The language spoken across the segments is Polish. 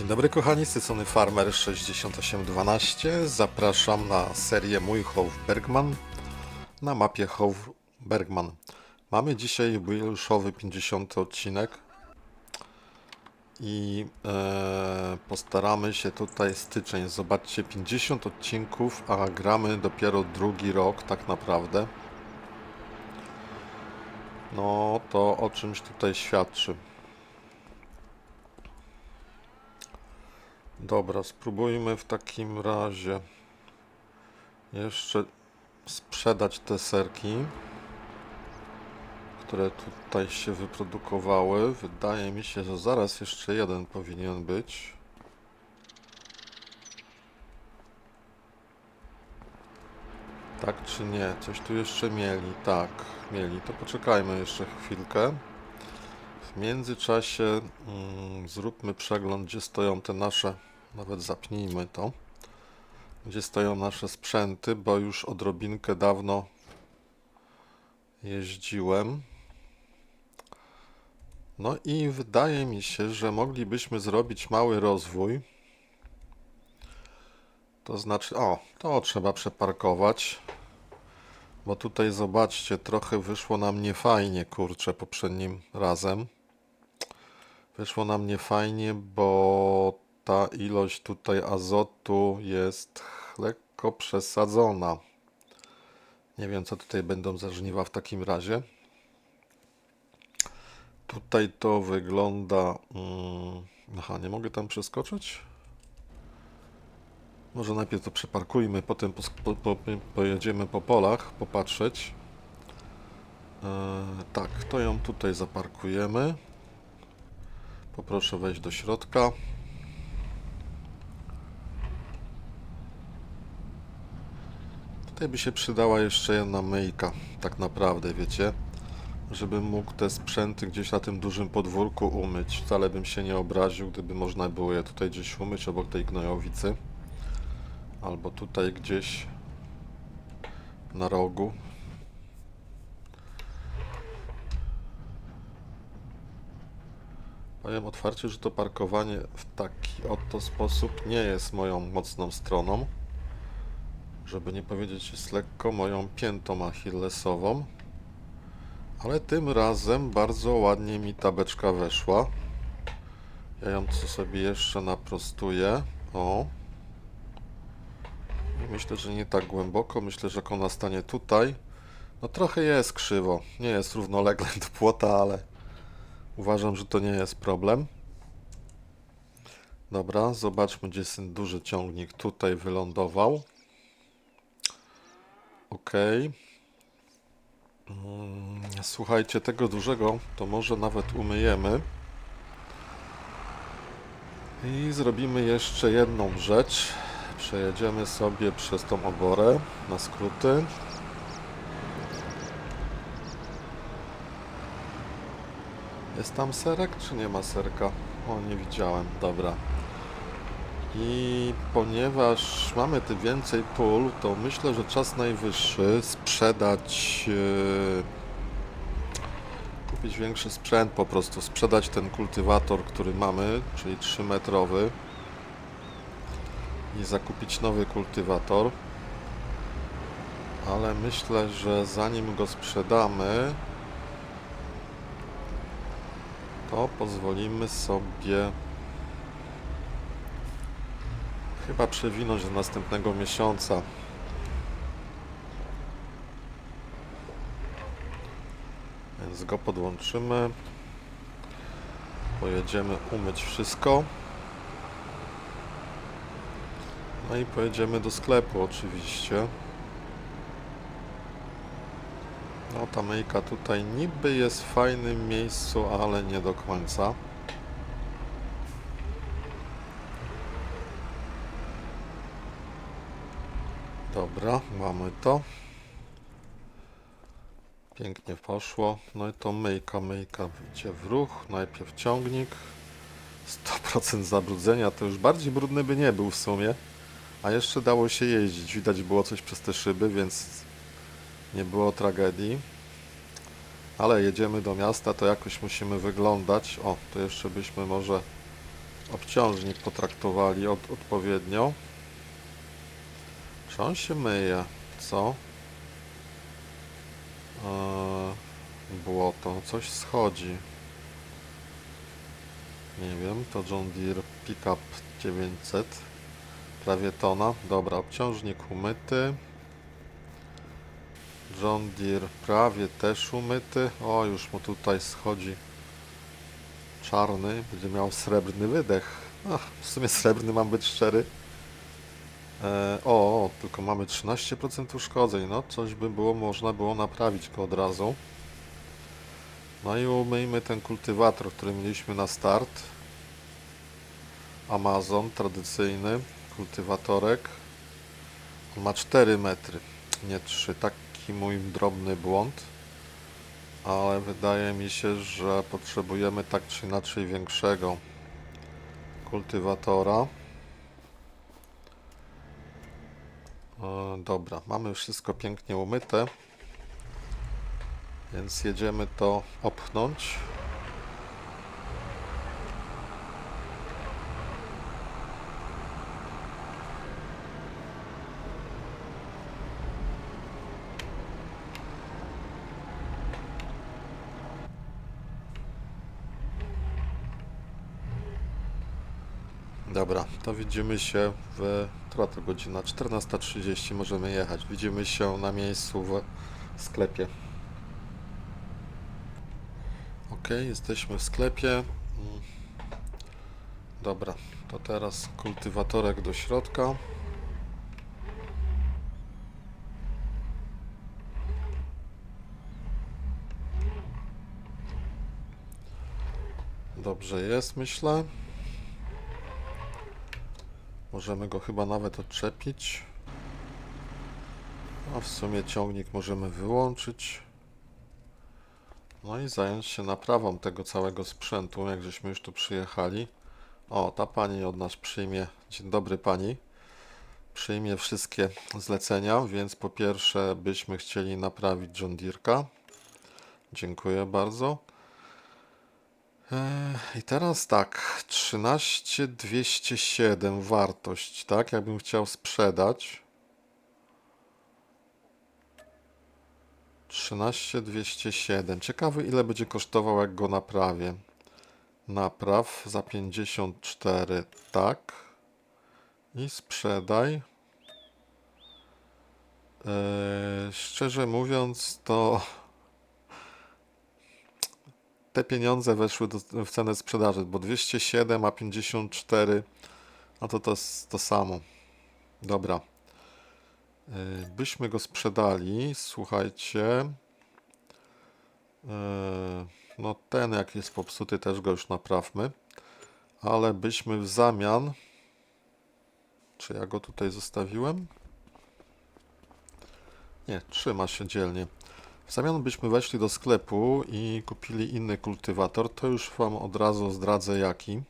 Dzień dobry kochani, z tej strony Farmer 6812. Zapraszam na serię Mój Chow Bergman na mapie Chow Bergman. Mamy dzisiaj jubileuszowy 50 odcinek i postaramy się tutaj styczeń. Zobaczcie, 50 odcinków, a gramy dopiero drugi rok tak naprawdę. No to o czymś tutaj świadczy. Dobra, spróbujmy w takim razie jeszcze sprzedać te serki, które tutaj się wyprodukowały. Wydaje mi się, że zaraz jeszcze jeden powinien być. Tak czy nie? Coś tu jeszcze mieli. Tak, mieli. To poczekajmy jeszcze chwilkę. W międzyczasie zróbmy przegląd, gdzie stoją te nasze, nawet zapnijmy to, gdzie stoją nasze sprzęty, bo już odrobinkę dawno jeździłem. No i wydaje mi się, że moglibyśmy zrobić mały rozwój. To znaczy, to trzeba przeparkować. Bo tutaj zobaczcie, trochę wyszło nam niefajnie, kurczę, poprzednim razem. Wyszło nam niefajnie, bo ta ilość tutaj azotu jest lekko przesadzona. Nie wiem, co tutaj będą za żniwa w takim razie. Tutaj to wygląda... Aha, nie mogę tam przeskoczyć? Może najpierw to przeparkujmy, potem pojedziemy po polach, popatrzeć. Tak, to ją tutaj zaparkujemy. Poproszę wejść do środka. Tutaj by się przydała jeszcze jedna myjka, tak naprawdę, wiecie? Żebym mógł te sprzęty gdzieś na tym dużym podwórku umyć. Wcale bym się nie obraził, gdyby można było je tutaj gdzieś umyć obok tej gnojowicy. Albo tutaj gdzieś na rogu. Powiem otwarcie, że to parkowanie w taki oto sposób nie jest moją mocną stroną. Żeby nie powiedzieć, jest lekko moją piętą achillesową. Ale tym razem bardzo ładnie mi ta beczka weszła. Ja ją sobie jeszcze naprostuję. O. I myślę, że nie tak głęboko. Myślę, że jak ona stanie tutaj. No trochę jest krzywo. Nie jest równolegle do płota, ale uważam, że to nie jest problem. Dobra, zobaczmy, gdzie jest ten duży ciągnik. Tutaj wylądował. Ok. Słuchajcie, tego dużego to może nawet umyjemy. I zrobimy jeszcze jedną rzecz. Przejedziemy sobie przez tą oborę na skróty. Jest tam serek, czy nie ma serka? O, nie widziałem. Dobra. I ponieważ mamy tu więcej pól, to myślę, że czas najwyższy sprzedać... kupić większy sprzęt po prostu. Sprzedać ten kultywator, który mamy, czyli 3-metrowy. I zakupić nowy kultywator. Ale myślę, że zanim go sprzedamy, to pozwolimy sobie chyba przewinąć do następnego miesiąca. Więc go podłączymy. Pojedziemy umyć wszystko. No i pojedziemy do sklepu oczywiście. No ta myjka tutaj niby jest w fajnym miejscu, ale nie do końca. Dobra, mamy to. Pięknie poszło. No i to myjka wyjdzie w ruch. Najpierw ciągnik. 100% zabrudzenia, to już bardziej brudny by nie był w sumie. A jeszcze dało się jeździć. Widać było coś przez te szyby, więc nie było tragedii. Ale jedziemy do miasta, to jakoś musimy wyglądać. O, to jeszcze byśmy może obciążnik potraktowali odpowiednio. Czy on się myje? Co? Błoto. Coś schodzi. Nie wiem, to John Deere Pickup 900. Prawie tona. Dobra, obciążnik umyty. John Deere prawie też umyty. O, już mu tutaj schodzi czarny. Będzie miał srebrny wydech. Ach, w sumie srebrny, mam być szczery. Tylko mamy 13% uszkodzeń. No, coś by było, można było naprawić go od razu. No i umyjmy ten kultywator, który mieliśmy na start. Amazon, tradycyjny kultywatorek. On ma 4 metry, nie 3. Taki mój drobny błąd. Ale wydaje mi się, że potrzebujemy tak czy inaczej większego kultywatora. Dobra, mamy wszystko pięknie umyte, więc jedziemy to opchnąć. Dobra, to widzimy się która to godzina? 14:30, możemy jechać. Widzimy się na miejscu w sklepie. Ok, jesteśmy w sklepie. Dobra, to teraz kultywatorek do środka. Dobrze jest, myślę. Możemy go chyba nawet odczepić. A w sumie ciągnik możemy wyłączyć. No i zająć się naprawą tego całego sprzętu, jak żeśmy już tu przyjechali. O, ta pani od nas przyjmie. Dzień dobry pani. Przyjmie wszystkie zlecenia, więc po pierwsze byśmy chcieli naprawić John Deere'ka. Dziękuję bardzo. I teraz tak, 13207 wartość, tak? Jakbym chciał sprzedać. 13207. Ciekawy, ile będzie kosztował, jak go naprawię. Napraw za 54, tak. I sprzedaj. Szczerze mówiąc, to te pieniądze weszły w cenę sprzedaży, bo 207 a 54, no to jest to samo. Dobra. Byśmy go sprzedali, słuchajcie. No ten jak jest popsuty, też go już naprawmy. Ale byśmy w zamian... Czy ja go tutaj zostawiłem? Nie, trzyma się dzielnie. W zamian byśmy weszli do sklepu i kupili inny kultywator. To już wam od razu zdradzę jaki.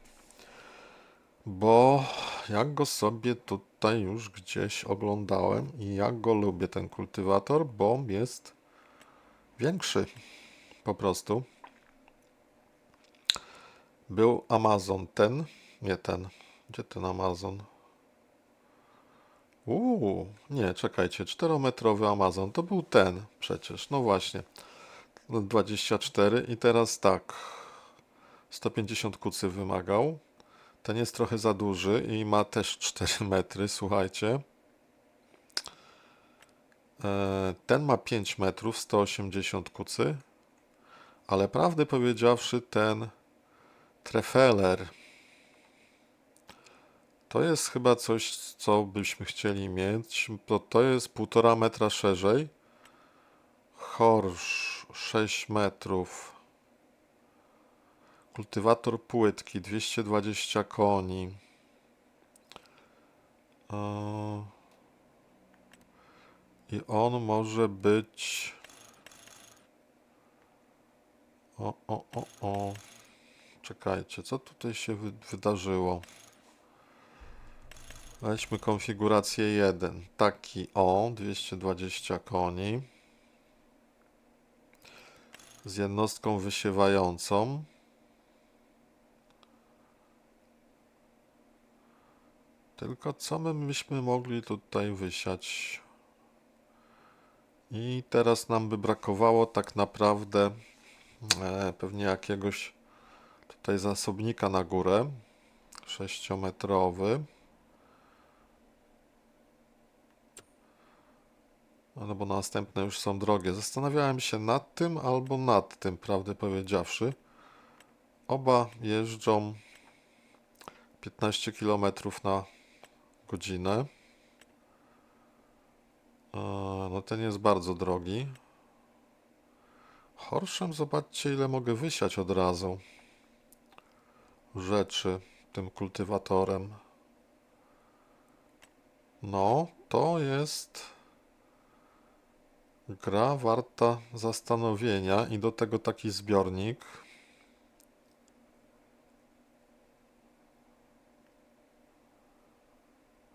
Bo jak go sobie tutaj już gdzieś oglądałem i jak go lubię ten kultywator, bo jest większy po prostu. Był Amazon ten, nie ten. Gdzie ten Amazon? Nie, czekajcie, 4-metrowy Amazon, to był ten przecież, no właśnie. 24 i teraz tak, 150 kucy wymagał. Ten jest trochę za duży i ma też 4 metry, słuchajcie. Ten ma 5 metrów, 180 kucy. Ale prawdę powiedziawszy, ten Trefeller to jest chyba coś, co byśmy chcieli mieć. To jest 1,5 metra szerzej. Horsz 6 metrów. Kultywator płytki 220 koni. I on może być... Czekajcie, co tutaj się wydarzyło? Weźmy konfigurację 1. Taki 220 koni. Z jednostką wysiewającą. Tylko co my byśmy mogli tutaj wysiać? I teraz nam by brakowało tak naprawdę pewnie jakiegoś tutaj zasobnika na górę. 6-metrowy. No bo następne już są drogie. Zastanawiałem się nad tym albo nad tym, prawdę powiedziawszy. Oba jeżdżą 15 km na godzinę. No ten jest bardzo drogi. Horszem, zobaczcie ile mogę wysiać od razu rzeczy tym kultywatorem. No, to jest gra warta zastanowienia i do tego taki zbiornik.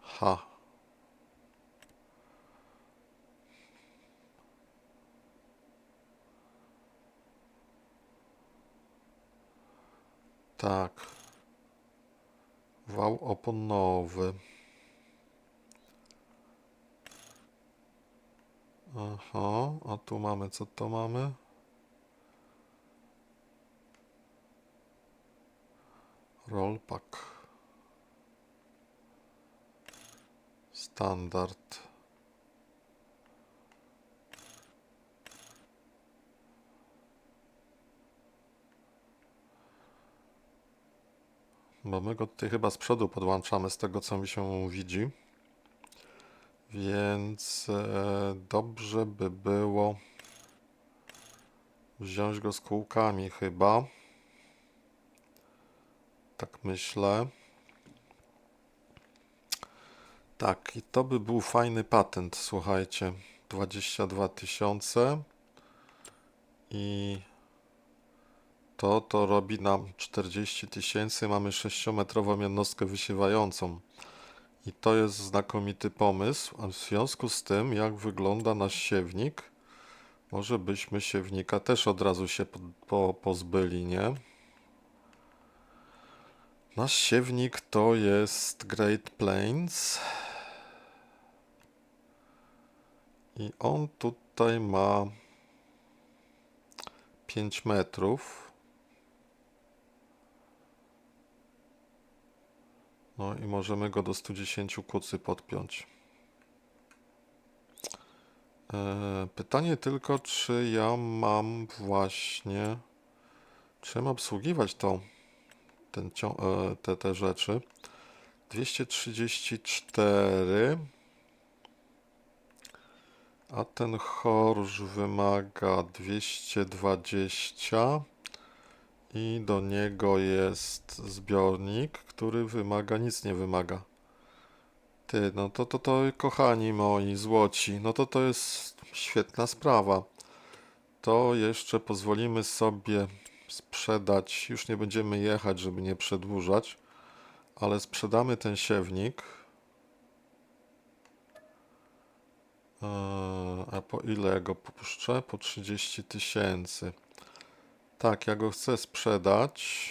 Ha. Tak. Wał oponowy. Aha, a tu mamy, co to mamy? Rollpack. Standard. Bo my go tutaj chyba z przodu podłączamy z tego, co mi się widzi. Więc dobrze by było wziąć go z kółkami chyba. Tak myślę. Tak, i to by był fajny patent, słuchajcie. 22 000 i to robi nam 40 000. Mamy 6-metrową jednostkę wysiewającą. I to jest znakomity pomysł. A w związku z tym, jak wygląda nasz siewnik, może byśmy siewnika też od razu się pozbyli, nie? Nasz siewnik to jest Great Plains. I on tutaj ma 5 metrów. No i możemy go do 110 kucy podpiąć. Pytanie tylko, czy ja mam właśnie... Czym obsługiwać te rzeczy? 234... A ten horsz wymaga 220 i do niego jest zbiornik, który nic nie wymaga. Ty, no to kochani moi złoci, no to jest świetna sprawa. To jeszcze pozwolimy sobie sprzedać, już nie będziemy jechać, żeby nie przedłużać, ale sprzedamy ten siewnik. A po ile ja go puszczę? Po 30 000. Tak, ja go chcę sprzedać.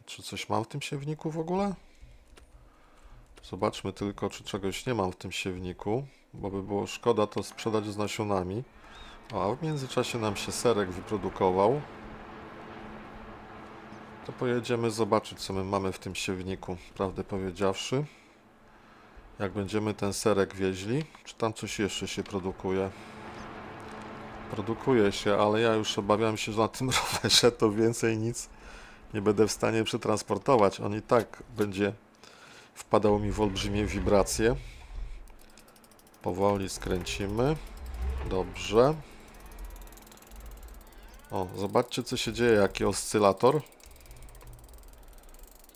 Czy coś mam w tym siewniku w ogóle? Zobaczmy tylko, czy czegoś nie mam w tym siewniku, bo by było szkoda to sprzedać z nasionami. A w międzyczasie nam się serek wyprodukował. To pojedziemy zobaczyć, co my mamy w tym siewniku, prawdę powiedziawszy. Jak będziemy ten serek wieźli, czy tam coś jeszcze się produkuje? Produkuje się, ale ja już obawiam się, że na tym rowerze to więcej nic nie będę w stanie przetransportować. On i tak będzie wpadał mi w olbrzymie wibracje. Powoli skręcimy. Dobrze. O, zobaczcie, co się dzieje, jaki oscylator.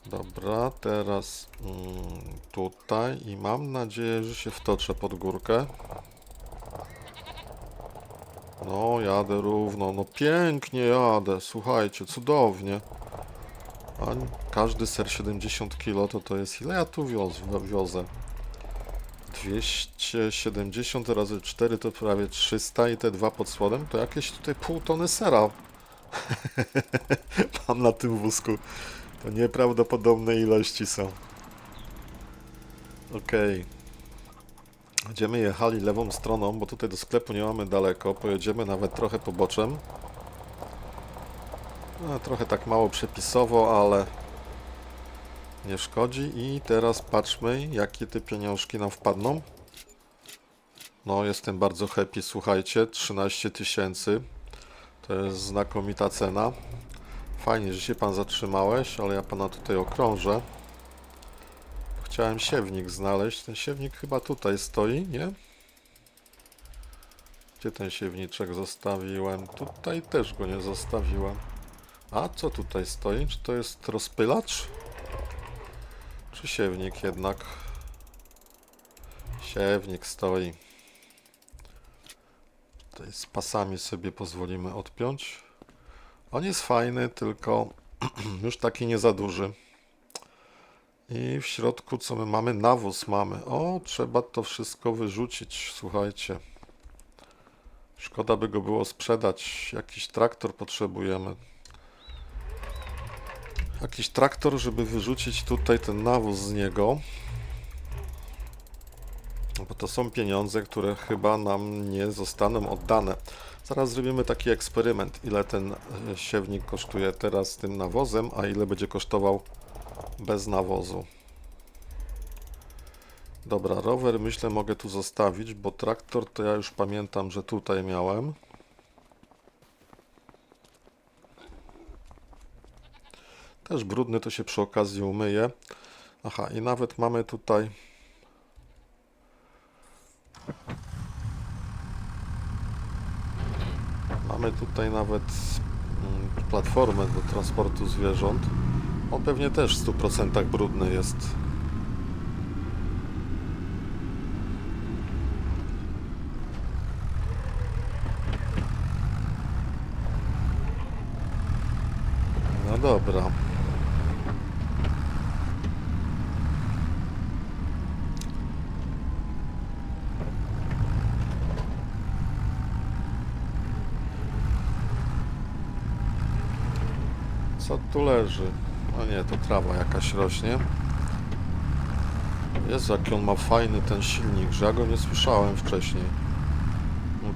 Dobra, teraz tutaj i mam nadzieję, że się wtoczę pod górkę. No, jadę równo, no pięknie jadę, słuchajcie, cudownie. A każdy ser 70 kg to jest ile ja tu wiozę? 270 razy 4 to prawie 300 i te dwa pod spodem to jakieś tutaj pół tony sera mam na tym wózku. To nieprawdopodobne ilości są. Okej. Będziemy jechali lewą stroną, bo tutaj do sklepu nie mamy daleko. Pojedziemy nawet trochę poboczem. No, trochę tak mało przepisowo, ale nie szkodzi. I teraz patrzmy, jakie te pieniążki nam wpadną. No, jestem bardzo happy, słuchajcie, 13 000. To jest znakomita cena. Fajnie, że się pan zatrzymałeś, ale ja pana tutaj okrążę. Chciałem siewnik znaleźć. Ten siewnik chyba tutaj stoi, nie? Gdzie ten siewniczek zostawiłem? Tutaj też go nie zostawiłem. A co tutaj stoi? Czy to jest rozpylacz? Czy siewnik jednak? Siewnik stoi. Tutaj z pasami sobie pozwolimy odpiąć. On jest fajny, tylko już taki nie za duży. I w środku co my mamy? Nawóz mamy. O, trzeba to wszystko wyrzucić, słuchajcie. Szkoda by go było sprzedać. Jakiś traktor potrzebujemy. Jakiś traktor, żeby wyrzucić tutaj ten nawóz z niego. Bo to są pieniądze, które chyba nam nie zostaną oddane. Zaraz zrobimy taki eksperyment, ile ten siewnik kosztuje teraz z tym nawozem, a ile będzie kosztował bez nawozu. Dobra, rower myślę mogę tu zostawić, bo traktor to ja już pamiętam, że tutaj miałem. Też brudny, to się przy okazji umyje. Aha, i nawet mamy tutaj... Mamy tutaj nawet platformę do transportu zwierząt. On pewnie też w 100% brudny jest. No dobra. Co tu leży? No nie, to trawa jakaś rośnie. Jezu, jaki on ma fajny ten silnik, że ja go nie słyszałem wcześniej. No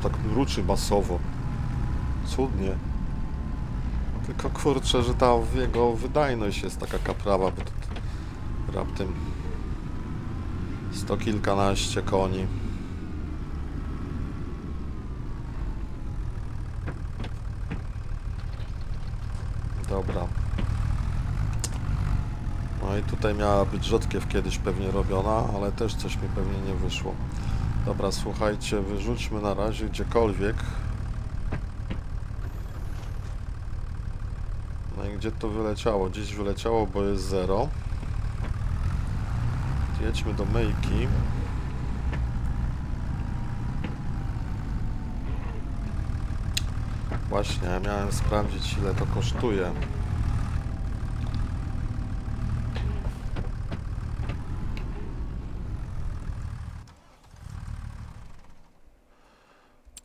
tak mruczy basowo. Cudnie. Tylko kurczę, że ta jego wydajność jest taka kaprawa, bo to raptem 100 kilkanaście koni. Dobra. No i tutaj miała być rzodkiew kiedyś pewnie robiona, ale też coś mi pewnie nie wyszło. Dobra, słuchajcie, wyrzućmy na razie gdziekolwiek. No i gdzie to wyleciało? Gdzieś wyleciało, bo jest 0. Jedźmy do myjki. Właśnie, ja miałem sprawdzić, ile to kosztuje.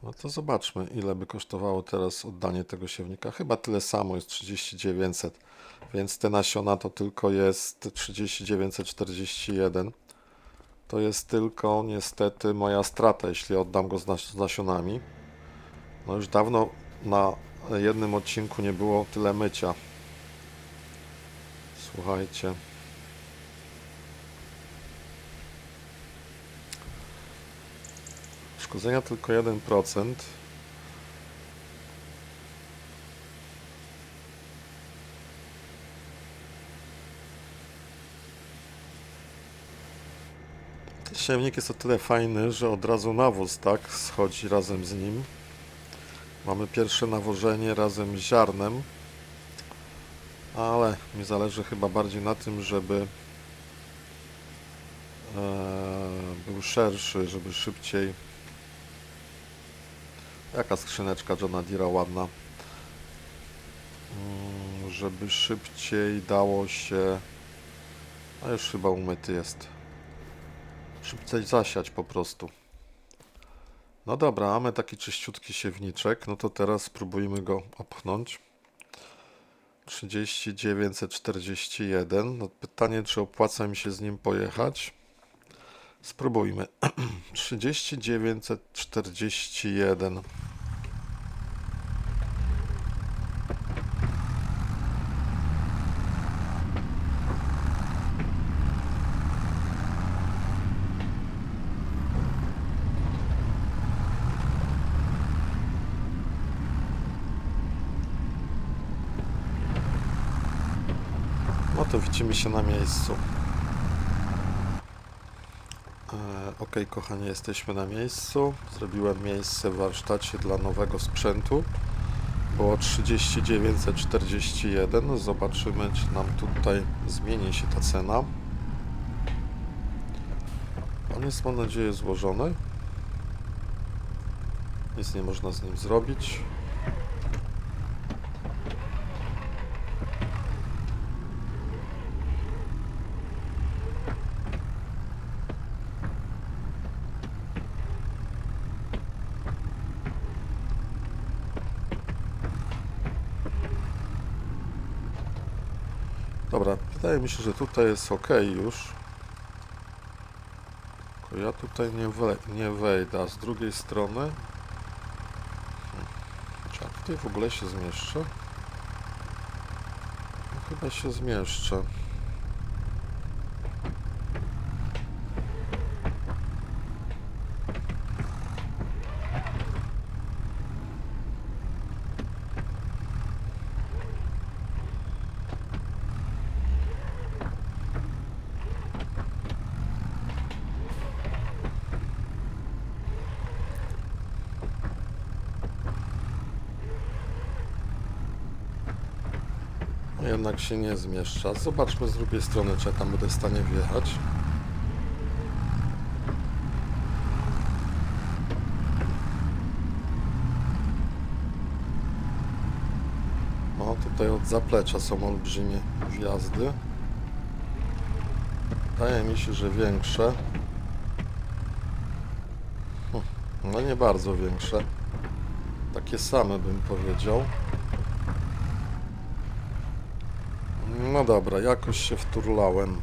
No to zobaczmy, ile by kosztowało teraz oddanie tego siewnika. Chyba tyle samo, jest 3900, więc te nasiona to tylko jest 3941. To jest tylko niestety moja strata, jeśli oddam go z nasionami. No już dawno na jednym odcinku nie było tyle mycia. Słuchajcie. Uszkodzenia tylko 1%. Ten siewnik jest o tyle fajny, że od razu nawóz, tak, schodzi razem z nim. Mamy pierwsze nawożenie razem z ziarnem. Ale mi zależy chyba bardziej na tym, żeby był szerszy, żeby szybciej. Jaka skrzyneczka Johna Deere'a ładna. Żeby szybciej dało się. A już chyba umyty jest. Szybciej zasiać po prostu. No dobra, mamy taki czyściutki siewniczek. No to teraz spróbujmy go opchnąć. 3941. No pytanie, czy opłaca mi się z nim pojechać. Spróbujmy. 3941. No to widzimy się na miejscu. Ok, kochani, jesteśmy na miejscu. Zrobiłem miejsce w warsztacie dla nowego sprzętu. Było 3941. Zobaczymy, czy nam tutaj zmieni się ta cena. On jest, mam nadzieję, złożony. Nic nie można z nim zrobić. Dobra, wydaje mi się, że tutaj jest ok już. Tylko ja tutaj nie wejdę, a z drugiej strony... Czy ja tutaj w ogóle się zmieszczę? No, chyba się zmieszczę. Jednak się nie zmieszcza. Zobaczmy z drugiej strony, czy ja tam będę w stanie wjechać. No, tutaj od zaplecza są olbrzymie wjazdy. Wydaje mi się, że większe. No nie bardzo większe. Takie same bym powiedział. No dobra, jakoś się wturlałem.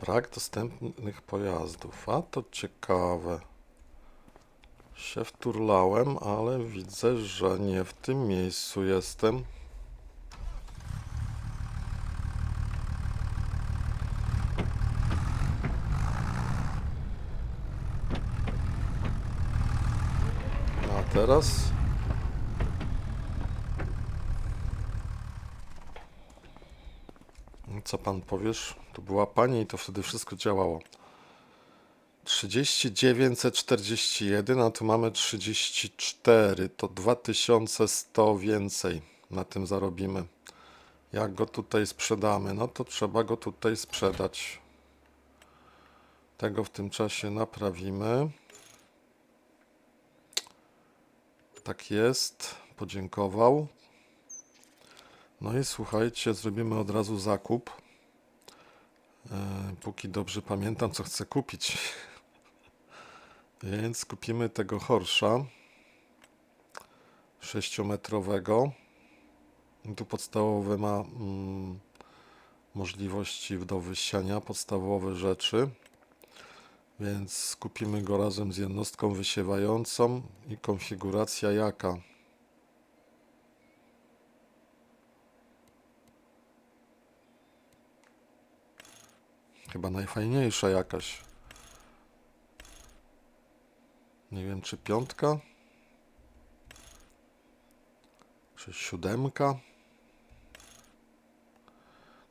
Brak dostępnych pojazdów. A to ciekawe. Się wturlałem, ale widzę, że nie w tym miejscu jestem. A teraz... Co pan powiesz? To była pani i to wtedy wszystko działało. 3941, a tu mamy 34. To 2100 więcej na tym zarobimy. Jak go tutaj sprzedamy? No to trzeba go tutaj sprzedać. Tego w tym czasie naprawimy. Tak jest. Podziękował. No i słuchajcie, zrobimy od razu zakup. Póki dobrze pamiętam, co chcę kupić. Więc kupimy tego Horsza 6-metrowego. Tu podstawowe ma możliwości do wysiania, podstawowe rzeczy. Więc kupimy go razem z jednostką wysiewającą i konfiguracja jaka? Chyba najfajniejsza jakaś. Nie wiem, czy 5, czy 7.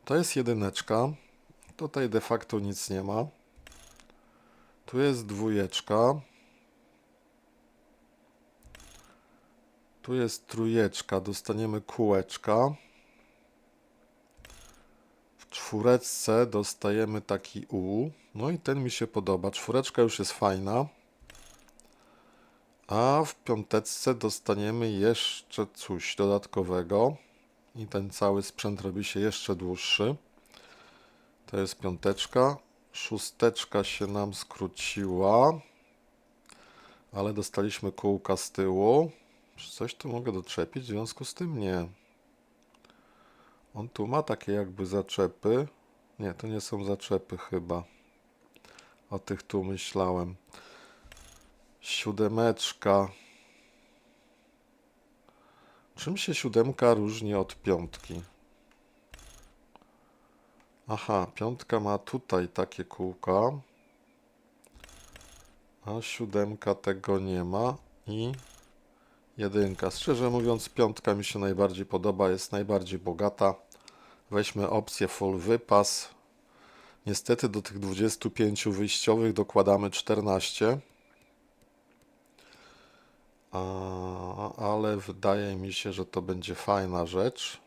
To jest 1. Tutaj de facto nic nie ma. Tu jest 2. Tu jest 3. Dostaniemy kółeczka. W 4 dostajemy taki U. No i ten mi się podoba. 4 już jest fajna. A w 5 dostaniemy jeszcze coś dodatkowego. I ten cały sprzęt robi się jeszcze dłuższy. To jest 5. 6 się nam skróciła. Ale dostaliśmy kółka z tyłu. Czy coś tu mogę doczepić? W związku z tym nie. On tu ma takie jakby zaczepy. Nie, to nie są zaczepy chyba. O tych tu myślałem. Siódemeczka. Czym się siódemka różni od piątki? Aha, piątka ma tutaj takie kółka, a siódemka tego nie ma i jedynka. Szczerze mówiąc, piątka mi się najbardziej podoba, jest najbardziej bogata. Weźmy opcję full wypas. Niestety do tych 25 wyjściowych dokładamy 14. Ale wydaje mi się, że to będzie fajna rzecz.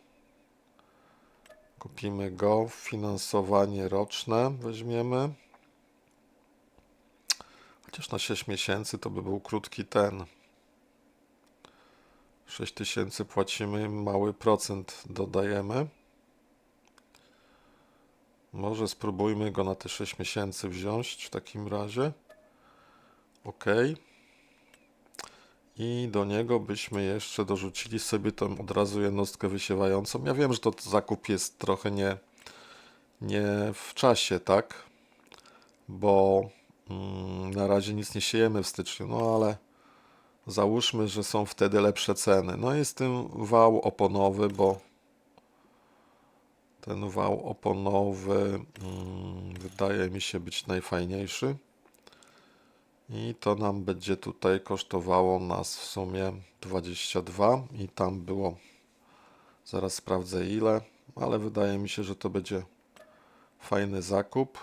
Kupimy go, finansowanie roczne weźmiemy. Chociaż na 6 miesięcy to by był krótki ten. 6000 płacimy, mały procent dodajemy. Może spróbujmy go na te 6 miesięcy wziąć w takim razie. OK. I do niego byśmy jeszcze dorzucili sobie tą od razu jednostkę wysiewającą. Ja wiem, że to zakup jest trochę nie w czasie, tak? Bo na razie nic nie siejemy w styczniu, no ale załóżmy, że są wtedy lepsze ceny. No jest ten wał oponowy, bo ten wał oponowy wydaje mi się być najfajniejszy. I to nam będzie tutaj kosztowało nas w sumie 22 i tam było, zaraz sprawdzę ile, ale wydaje mi się, że to będzie fajny zakup.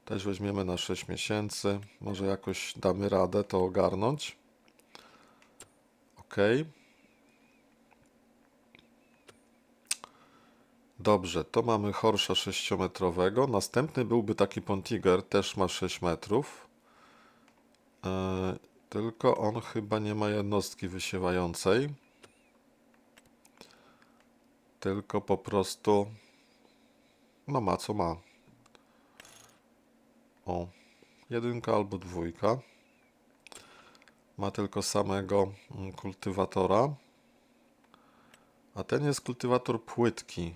Też weźmiemy na 6 miesięcy, może jakoś damy radę to ogarnąć. OK. Dobrze, to mamy Horsza 6-metrowego. Następny byłby taki Pontiger, też ma 6 metrów. Tylko on chyba nie ma jednostki wysiewającej. Tylko po prostu no ma co ma. O, jedynka albo dwójka. Ma tylko samego kultywatora. A ten jest kultywator płytki.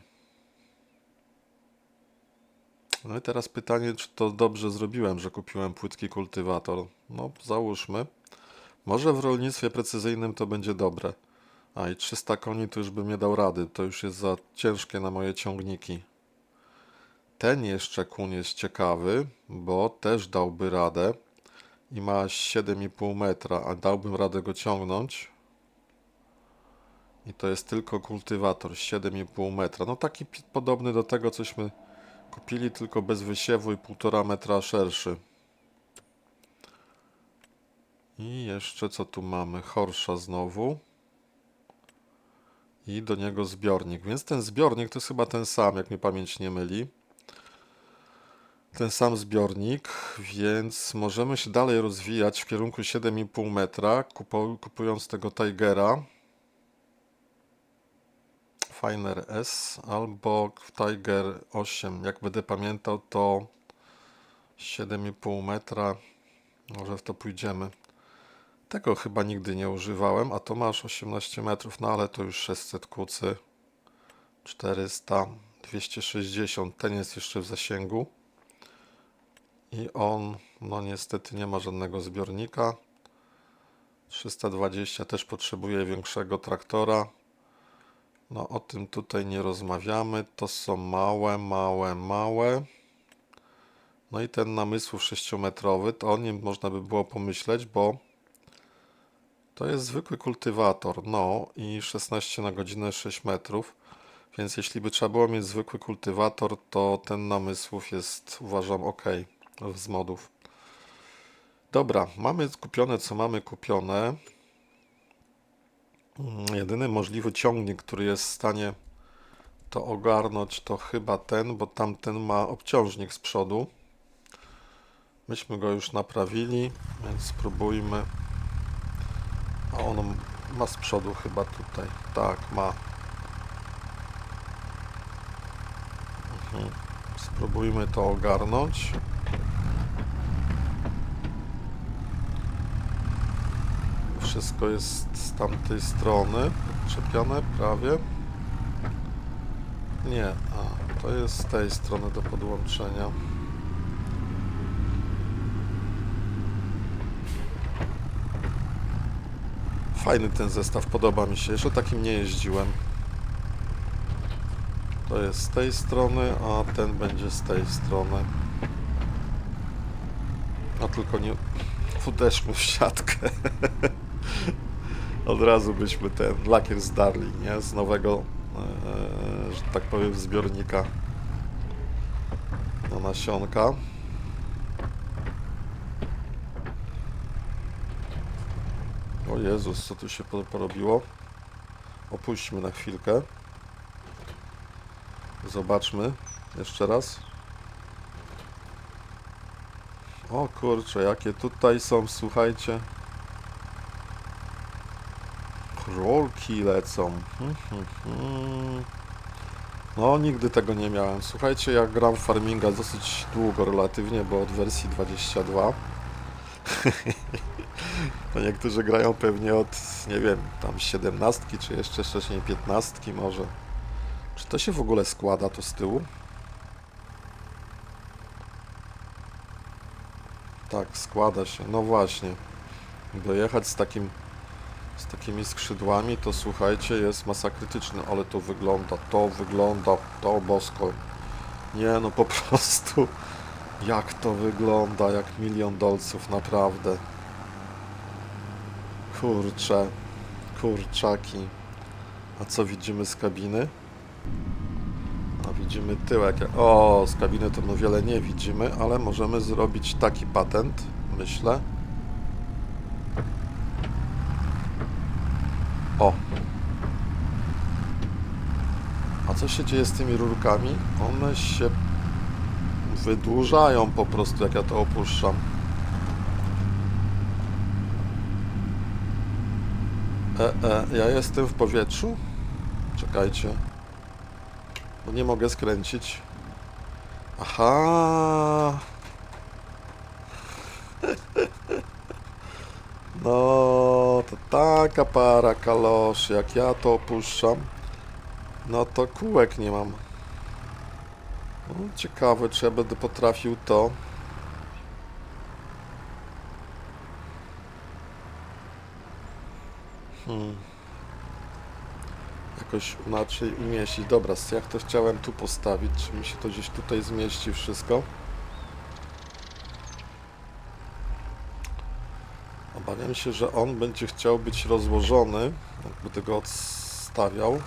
No i teraz pytanie, czy to dobrze zrobiłem, że kupiłem płytki kultywator. No, załóżmy. Może w rolnictwie precyzyjnym to będzie dobre. A i 300 koni to już bym nie dał rady. To już jest za ciężkie na moje ciągniki. Ten jeszcze kun jest ciekawy, bo też dałby radę. I ma 7,5 metra, a dałbym radę go ciągnąć. I to jest tylko kultywator 7,5 metra. No taki podobny do tego, cośmy kupili, tylko bez wysiewu i 1,5 metra szerszy. I jeszcze co tu mamy? Horsza znowu. I do niego zbiornik. Więc ten zbiornik to jest chyba ten sam, jak mnie pamięć nie myli. Ten sam zbiornik, więc możemy się dalej rozwijać w kierunku 7,5 metra, kupując tego Tigera. Finer S albo Tiger 8. Jak będę pamiętał, to 7,5 metra. Może w to pójdziemy. Tego chyba nigdy nie używałem, a to masz 18 metrów, no ale to już 600 kucy. 400, 260. Ten jest jeszcze w zasięgu. I on, no niestety nie ma żadnego zbiornika. 320 też potrzebuje większego traktora. No o tym tutaj nie rozmawiamy. To są małe, małe, małe. No i ten namysłów 6-metrowy, to o nim można by było pomyśleć, bo to jest zwykły kultywator. No i 16 na godzinę 6 metrów. Więc jeśli by trzeba było mieć zwykły kultywator, to ten namysłów jest, uważam, ok z modów. Dobra, mamy kupione co mamy kupione. Jedyny możliwy ciągnik, który jest w stanie to ogarnąć, to chyba ten, bo tamten ma obciążnik z przodu. Myśmy go już naprawili, więc spróbujmy. A on ma z przodu chyba tutaj. Tak, ma. Spróbujmy to ogarnąć. wszystko jest z tamtej strony podczepione prawie. Nie, a to jest z tej strony do podłączenia. Fajny ten zestaw, podoba mi się. Jeszcze takim nie jeździłem. To jest z tej strony, a ten będzie z tej strony. A tylko nie uderzmy w siatkę. Od razu byśmy ten lakier zdarli, nie? Z nowego, że tak powiem, zbiornika na nasionka. O Jezus, co tu się porobiło? Opuśćmy na chwilkę. Zobaczmy jeszcze raz. O kurczę, jakie tutaj są, słuchajcie. Rolki lecą. No, nigdy tego nie miałem. Słuchajcie, ja gram w farminga dosyć długo relatywnie, bo od wersji 22. To niektórzy grają pewnie od, nie wiem, tam 17, czy jeszcze wcześniej 15 może. Czy to się w ogóle składa to z tyłu? Tak, składa się. No właśnie. Dojechać z takimi skrzydłami, to słuchajcie, jest masa krytyczna, ale to bosko. Nie, no po prostu, jak to wygląda, jak milion dolców, naprawdę. Kurcze, kurczaki. A co widzimy z kabiny? A widzimy tyłek. O, z kabiny to no wiele nie widzimy, ale możemy zrobić taki patent, myślę. O. A co się dzieje z tymi rurkami? One się wydłużają po prostu, jak ja to opuszczam. Ja jestem w powietrzu? Czekajcie. Bo nie mogę skręcić. Aha. No, to taka para kaloszy. Jak ja to opuszczam, no to kółek nie mam. No, ciekawe, czy ja będę potrafił to. Jakoś inaczej umieścić. Dobra, jak to chciałem tu postawić, czy mi się to gdzieś tutaj zmieści wszystko? Obawiam się, że on będzie chciał być rozłożony, jakby tego odstawiał.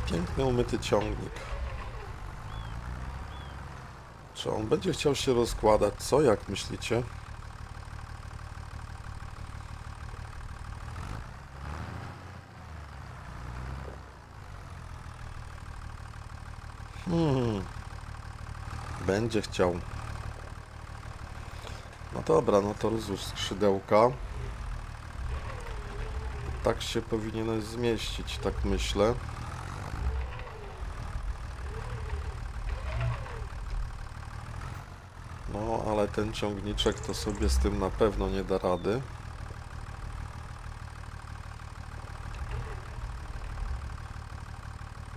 Piękny, umyty ciągnik. Czy on będzie chciał się rozkładać? Co, jak myślicie? Będzie chciał. No dobra, no to rozłóż skrzydełka. Tak się powinieneś zmieścić, tak myślę. No, ale ten ciągniczek to sobie z tym na pewno nie da rady.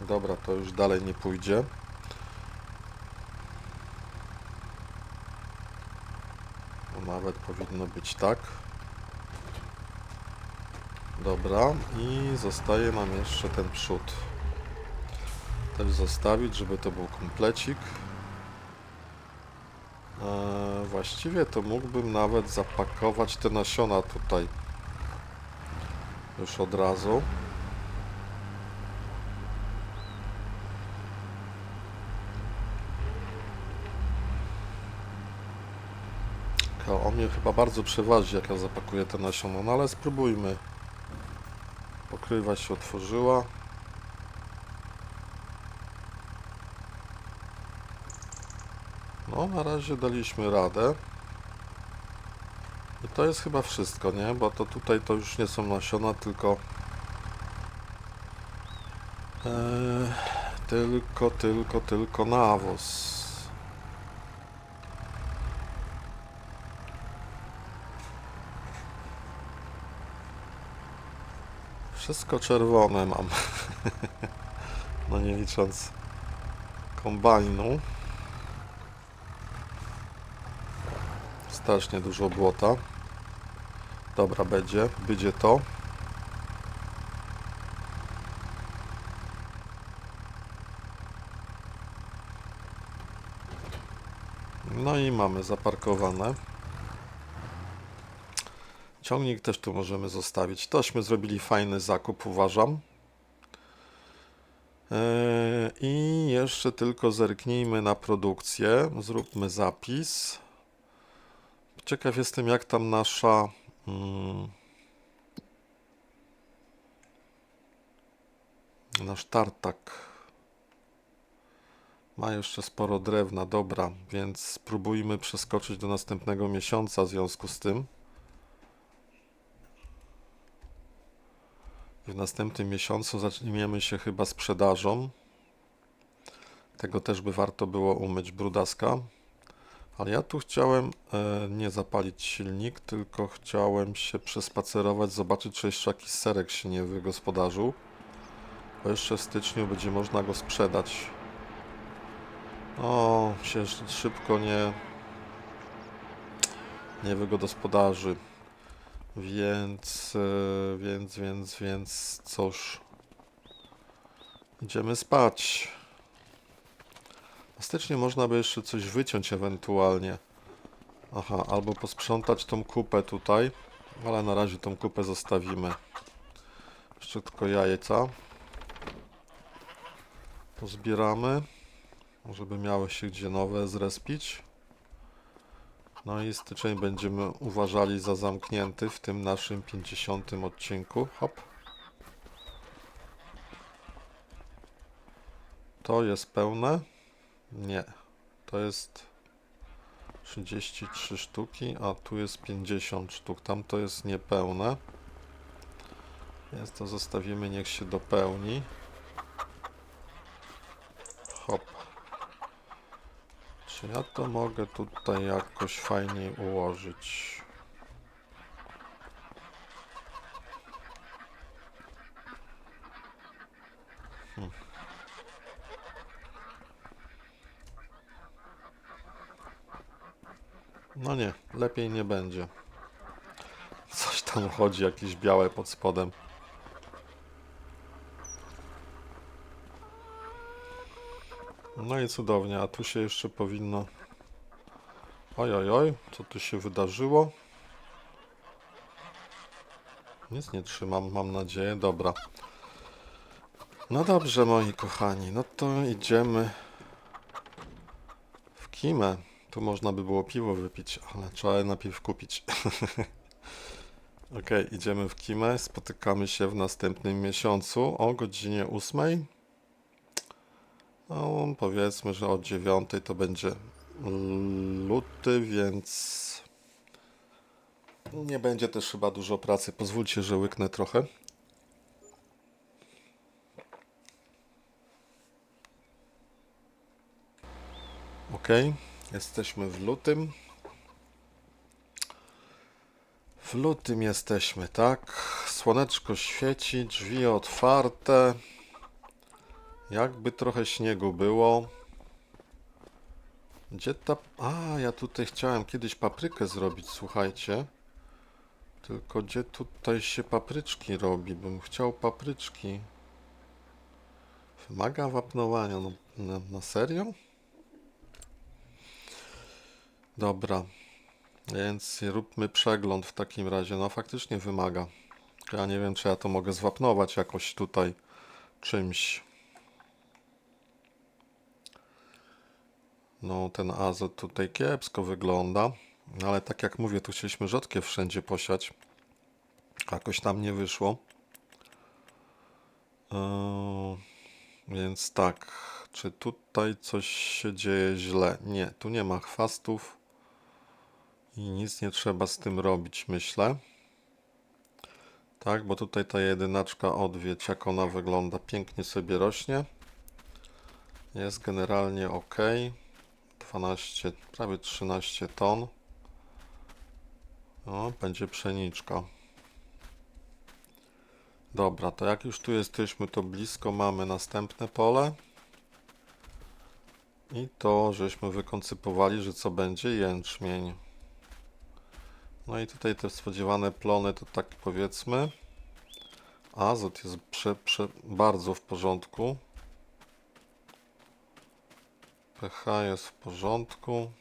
Dobra, to już dalej nie pójdzie. Nawet powinno być tak. Dobra, i zostaje nam jeszcze ten przód. Też zostawić, żeby to był komplecik. Właściwie to mógłbym nawet zapakować te nasiona tutaj. Już od razu. On mnie chyba bardzo przeważy, jak ja zapakuję te nasiona, no ale spróbujmy. Pokrywa się otworzyła. No, na razie daliśmy radę. I to jest chyba wszystko, nie? Bo to tutaj to już nie są nasiona, tylko tylko nawóz. Wszystko czerwone mam. No nie licząc kombajnu. Strasznie dużo błota. Dobra, będzie to. No i mamy zaparkowane. Ciągnik też tu możemy zostawić. Tośmy zrobili fajny zakup, uważam. I jeszcze tylko zerknijmy na produkcję. Zróbmy zapis. Ciekaw jestem, jak tam nasza... nasz tartak. Ma jeszcze sporo drewna, dobra, więc spróbujmy przeskoczyć do następnego miesiąca w związku z tym. W następnym miesiącu zaczniemy się chyba sprzedażą. Tego też by warto było umyć, brudaska. Ale ja tu chciałem nie zapalić silnik, tylko chciałem się przespacerować, zobaczyć, czy jeszcze jakiś serek się nie wygospodarzył. Bo jeszcze w styczniu będzie można go sprzedać. O, się szybko nie wygospodarzy. Więc cóż. Idziemy spać. W styczniu można by jeszcze coś wyciąć ewentualnie. Aha, albo posprzątać tą kupę tutaj. Ale na razie tą kupę zostawimy. Jeszcze tylko jajca. Pozbieramy. Żeby miały się gdzie nowe zrespić. No i styczeń będziemy uważali za zamknięty w tym naszym 50. odcinku. Hop. To jest pełne? Nie. To jest 33 sztuki, a tu jest 50 sztuk. Tam to jest niepełne. Więc to zostawimy, niech się dopełni. Hop. Czy ja to mogę tutaj jakoś fajniej ułożyć? No nie, lepiej nie będzie. Coś tam chodzi, jakieś białe pod spodem. No i cudownie, a tu się jeszcze powinno... Oj, oj, oj, co tu się wydarzyło? Nic nie trzymam, mam nadzieję. Dobra. No dobrze, moi kochani, no to idziemy w Kimę. Tu można by było piwo wypić, ale trzeba je najpierw kupić. Ok, idziemy w Kimę, spotykamy się w następnym miesiącu o godzinie 8. No, powiedzmy, że o 9 to będzie luty, więc nie będzie też chyba dużo pracy. Pozwólcie, że łyknę trochę. Ok, jesteśmy w lutym. W lutym jesteśmy, tak? Słoneczko świeci, drzwi otwarte. Jakby trochę śniegu było. Gdzie ta... A, ja tutaj chciałem kiedyś paprykę zrobić, słuchajcie. Tylko gdzie tutaj się papryczki robi? Bym chciał papryczki. Wymaga wapnowania. No, na serio? Dobra. Więc róbmy przegląd w takim razie. No faktycznie wymaga. Ja nie wiem, czy ja to mogę zwapnować jakoś tutaj czymś. No ten azot tutaj kiepsko wygląda. Ale tak jak mówię, tu chcieliśmy rzodkiew wszędzie posiać. Jakoś tam nie wyszło. Więc tak. Czy tutaj coś się dzieje źle? Nie, tu nie ma chwastów. I nic nie trzeba z tym robić, myślę. Tak, bo tutaj ta jedynaczka odwiedź, jak ona wygląda, pięknie sobie rośnie. Jest generalnie ok. 12, prawie 13 ton. O, będzie pszeniczka. Dobra, to jak już tu jesteśmy, to blisko mamy następne pole. I to żeśmy wykoncypowali, że co będzie? Jęczmień. No i tutaj te spodziewane plony to tak powiedzmy. Azot jest bardzo w porządku. pH jest w porządku.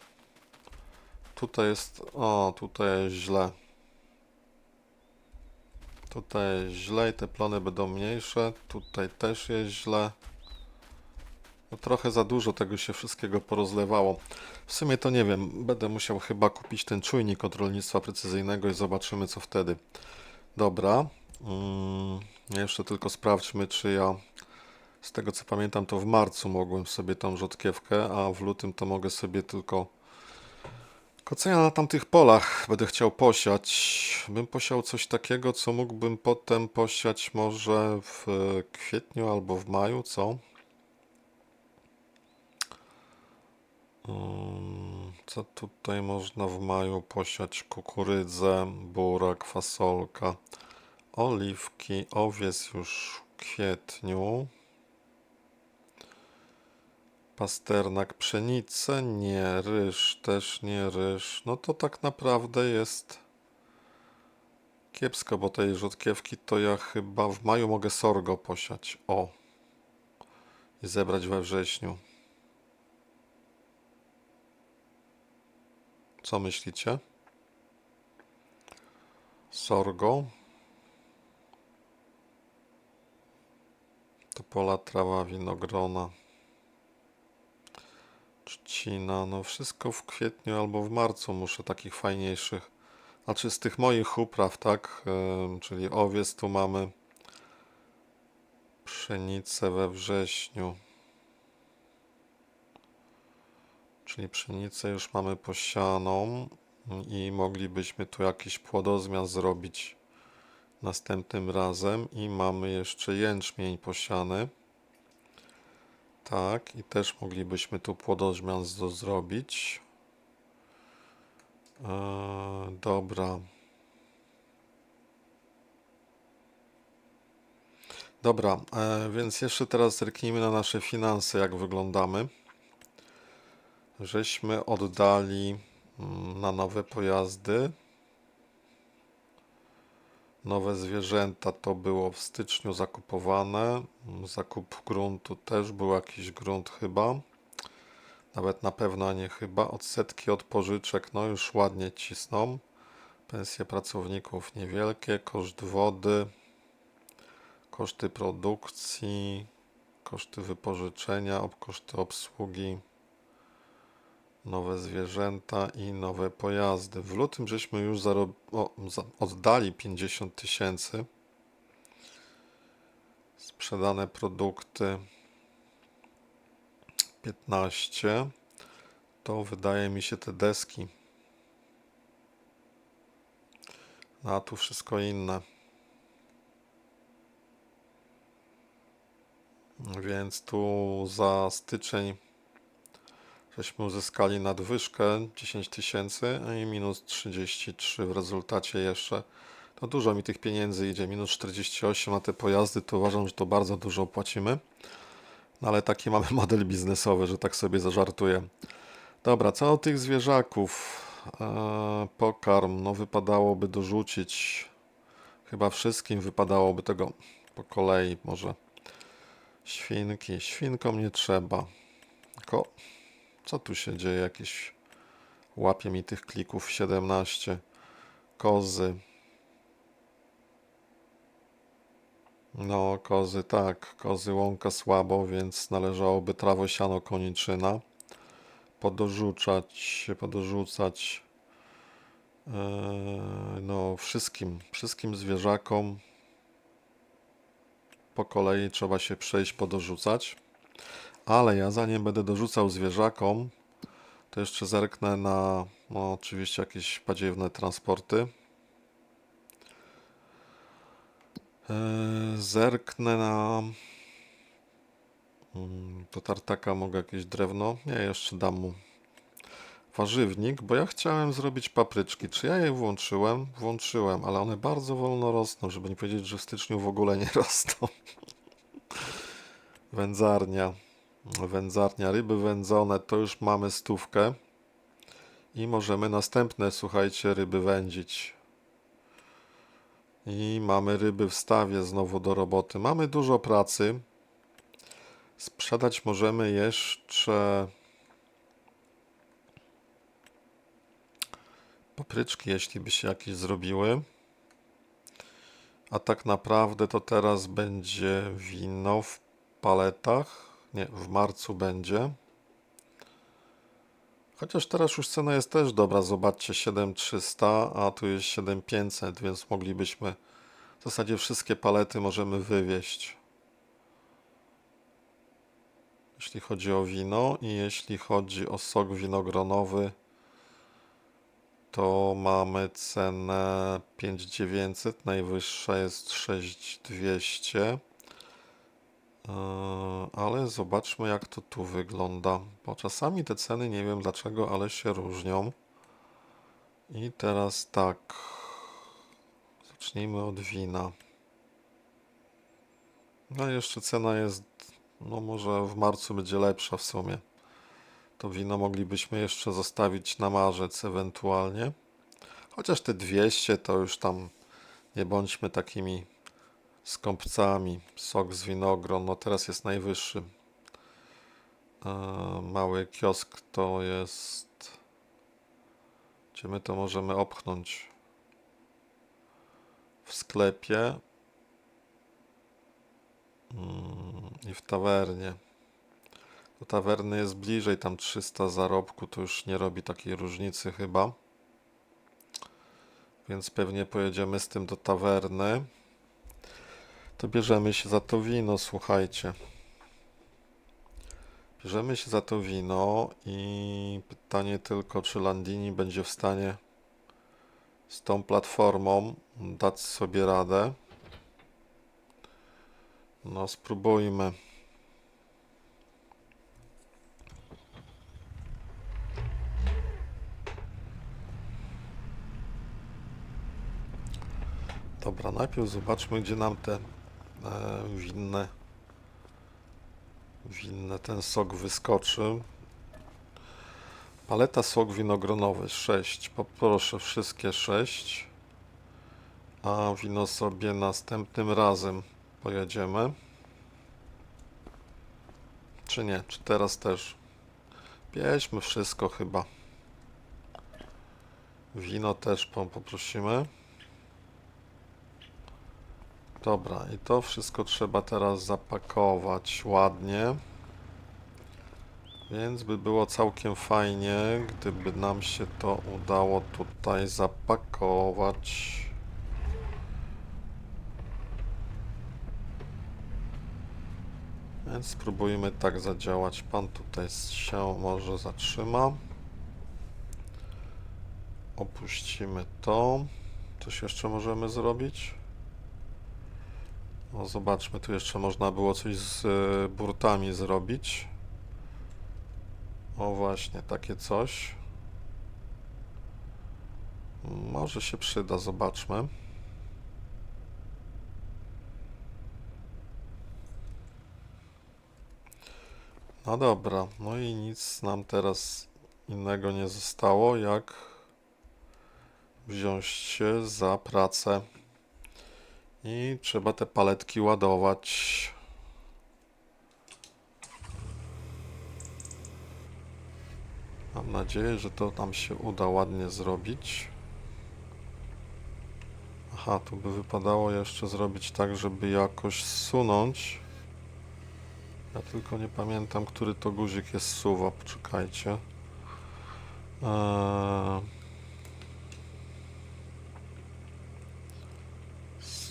Tutaj jest... O, tutaj jest źle. Tutaj jest źle i te plony będą mniejsze. Tutaj też jest źle. No trochę za dużo tego się wszystkiego porozlewało. W sumie to nie wiem, będę musiał chyba kupić ten czujnik od rolnictwa precyzyjnego i zobaczymy co wtedy. Dobra. Jeszcze tylko sprawdźmy, czy ja z tego co pamiętam to w marcu mogłem sobie tą rzodkiewkę, a w lutym to mogę sobie tylko... Co ja na tamtych polach będę chciał posiać? Bym posiał coś takiego, co mógłbym potem posiać może w kwietniu albo w maju, co? Co tutaj można w maju posiać? Kukurydzę, burak, fasolka, oliwki, owiec już w kwietniu, pasternak, pszenicę, nie, ryż, też nie ryż. No to tak naprawdę jest kiepsko, bo tej rzodkiewki to ja chyba w maju mogę sorgo posiać. O, i zebrać we wrześniu. Co myślicie? Sorgo. Topola, trawa, winogrona, trzcina. No wszystko w kwietniu albo w marcu muszę takich fajniejszych. Znaczy z tych moich upraw, tak? Czyli owiec tu mamy. Pszenicę we wrześniu. Czyli pszenicę już mamy posianą i moglibyśmy tu jakiś płodozmian zrobić następnym razem. I mamy jeszcze jęczmień posiany. Tak, i też moglibyśmy tu płodozmian zrobić. Dobra. Dobra, więc jeszcze teraz zerknijmy na nasze finanse, jak wyglądamy. Żeśmy oddali na nowe pojazdy. Nowe zwierzęta to było w styczniu zakupowane. Zakup gruntu też był jakiś grunt chyba. Nawet na pewno, a nie chyba. Odsetki od pożyczek, no już ładnie cisną. Pensje pracowników niewielkie. Koszt wody. Koszty produkcji. Koszty wypożyczenia. Koszty obsługi. Nowe zwierzęta i nowe pojazdy. W lutym żeśmy już oddali 50 tysięcy. Sprzedane produkty 15. To wydaje mi się te deski. A tu wszystko inne. Więc tu za styczeń żeśmy uzyskali nadwyżkę 10 tysięcy i minus 33 w rezultacie jeszcze. To dużo mi tych pieniędzy idzie, minus 48, a te pojazdy to uważam, że to bardzo dużo płacimy. No ale taki mamy model biznesowy, że tak sobie zażartuję. Dobra, co do tych zwierzaków? Pokarm, no wypadałoby dorzucić. Chyba wszystkim wypadałoby tego po kolei może. Świnki, świnkom nie trzeba. Tylko co tu się dzieje? Jakieś łapie mi tych klików 17. Kozy. No, kozy tak. Kozy łąka słabo, więc należałoby trawo, siano, koniczyna. Podorzucać no wszystkim zwierzakom po kolei trzeba się przejść, podorzucać. Ale ja zanim będę dorzucał zwierzakom, to jeszcze zerknę na, no oczywiście jakieś badziewne transporty. Zerknę na... Do tartaka mogę jakieś drewno? Nie, jeszcze dam mu warzywnik, bo ja chciałem zrobić papryczki. Czy ja je włączyłem? Włączyłem, ale one bardzo wolno rosną, żeby nie powiedzieć, że w styczniu w ogóle nie rosną. Wędzarnia. Wędzarnia, ryby wędzone, to już mamy 100 i możemy następne, słuchajcie, ryby wędzić. I mamy ryby w stawie znowu do roboty. Mamy dużo pracy. Sprzedać możemy jeszcze papryczki, jeśli by się jakieś zrobiły. A tak naprawdę to teraz będzie wino w paletach. Nie, w marcu będzie. Chociaż teraz już cena jest też dobra. Zobaczcie, 7300, a tu jest 7500, więc moglibyśmy w zasadzie wszystkie palety możemy wywieźć. Jeśli chodzi o wino i jeśli chodzi o sok winogronowy, to mamy cenę 5900, najwyższa jest 6200. Ale zobaczmy, jak to tu wygląda, bo czasami te ceny, nie wiem dlaczego, ale się różnią. I teraz tak, zacznijmy od wina. No jeszcze cena jest, no może w marcu będzie lepsza w sumie. To wino moglibyśmy jeszcze zostawić na marzec ewentualnie. Chociaż te 200 to już tam nie bądźmy takimi skąpcami. Sok z winogron, no teraz jest najwyższy. Mały kiosk to jest... Gdzie my to możemy opchnąć? W sklepie i w tawernie. Do tawerny jest bliżej, tam 300 zarobku, to już nie robi takiej różnicy chyba. Więc pewnie pojedziemy z tym do tawerny. To bierzemy się za to wino, słuchajcie. Bierzemy się za to wino i pytanie tylko, czy Landini będzie w stanie z tą platformą dać sobie radę. No spróbujmy. Dobra, najpierw zobaczmy, gdzie nam te winne ten sok wyskoczy. Paleta sok winogronowy 6. Poproszę wszystkie 6. A wino sobie następnym razem pojedziemy. Czy nie? Czy teraz też? Bierzmy wszystko chyba. Wino też poprosimy. Dobra, i to wszystko trzeba teraz zapakować ładnie. Więc by było całkiem fajnie, gdyby nam się to udało tutaj zapakować. Więc spróbujmy tak zadziałać. Pan tutaj się może zatrzyma. Opuścimy to. Coś jeszcze możemy zrobić? No zobaczmy, tu jeszcze można było coś z burtami zrobić. O właśnie, takie coś. Może się przyda, zobaczmy. No dobra, no i nic nam teraz innego nie zostało, jak wziąć się za pracę. I trzeba te paletki ładować. Mam nadzieję, że to nam się uda ładnie zrobić. Aha, tu by wypadało jeszcze zrobić tak, żeby jakoś zsunąć. Ja tylko nie pamiętam, który to guzik jest suwa. Poczekajcie.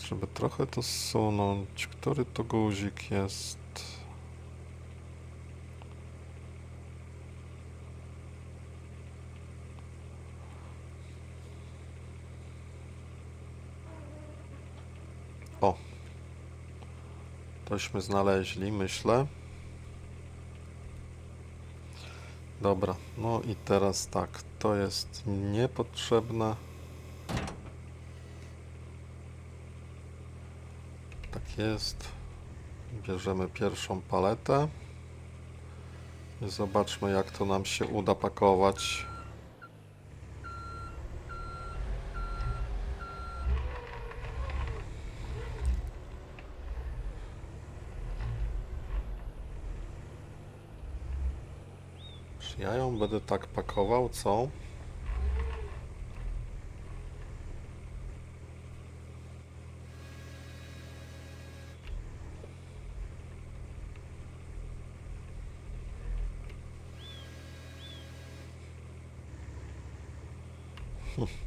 Żeby trochę to zsunąć. Który to guzik jest? O! Tośmy znaleźli, myślę. Dobra, no i teraz tak, to jest niepotrzebne. Tak jest. Bierzemy pierwszą paletę i zobaczmy, jak to nam się uda pakować. Czy ja ją będę tak pakował, co?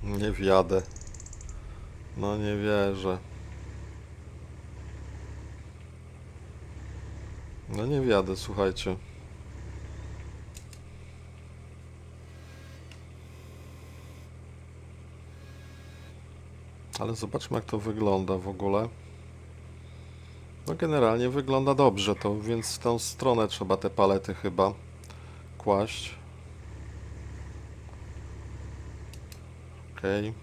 Nie wjadę. No nie wierzę. No nie wjadę, słuchajcie. Ale zobaczmy, jak to wygląda w ogóle. No generalnie wygląda dobrze, to więc w tą stronę trzeba te palety chyba kłaść. Okej.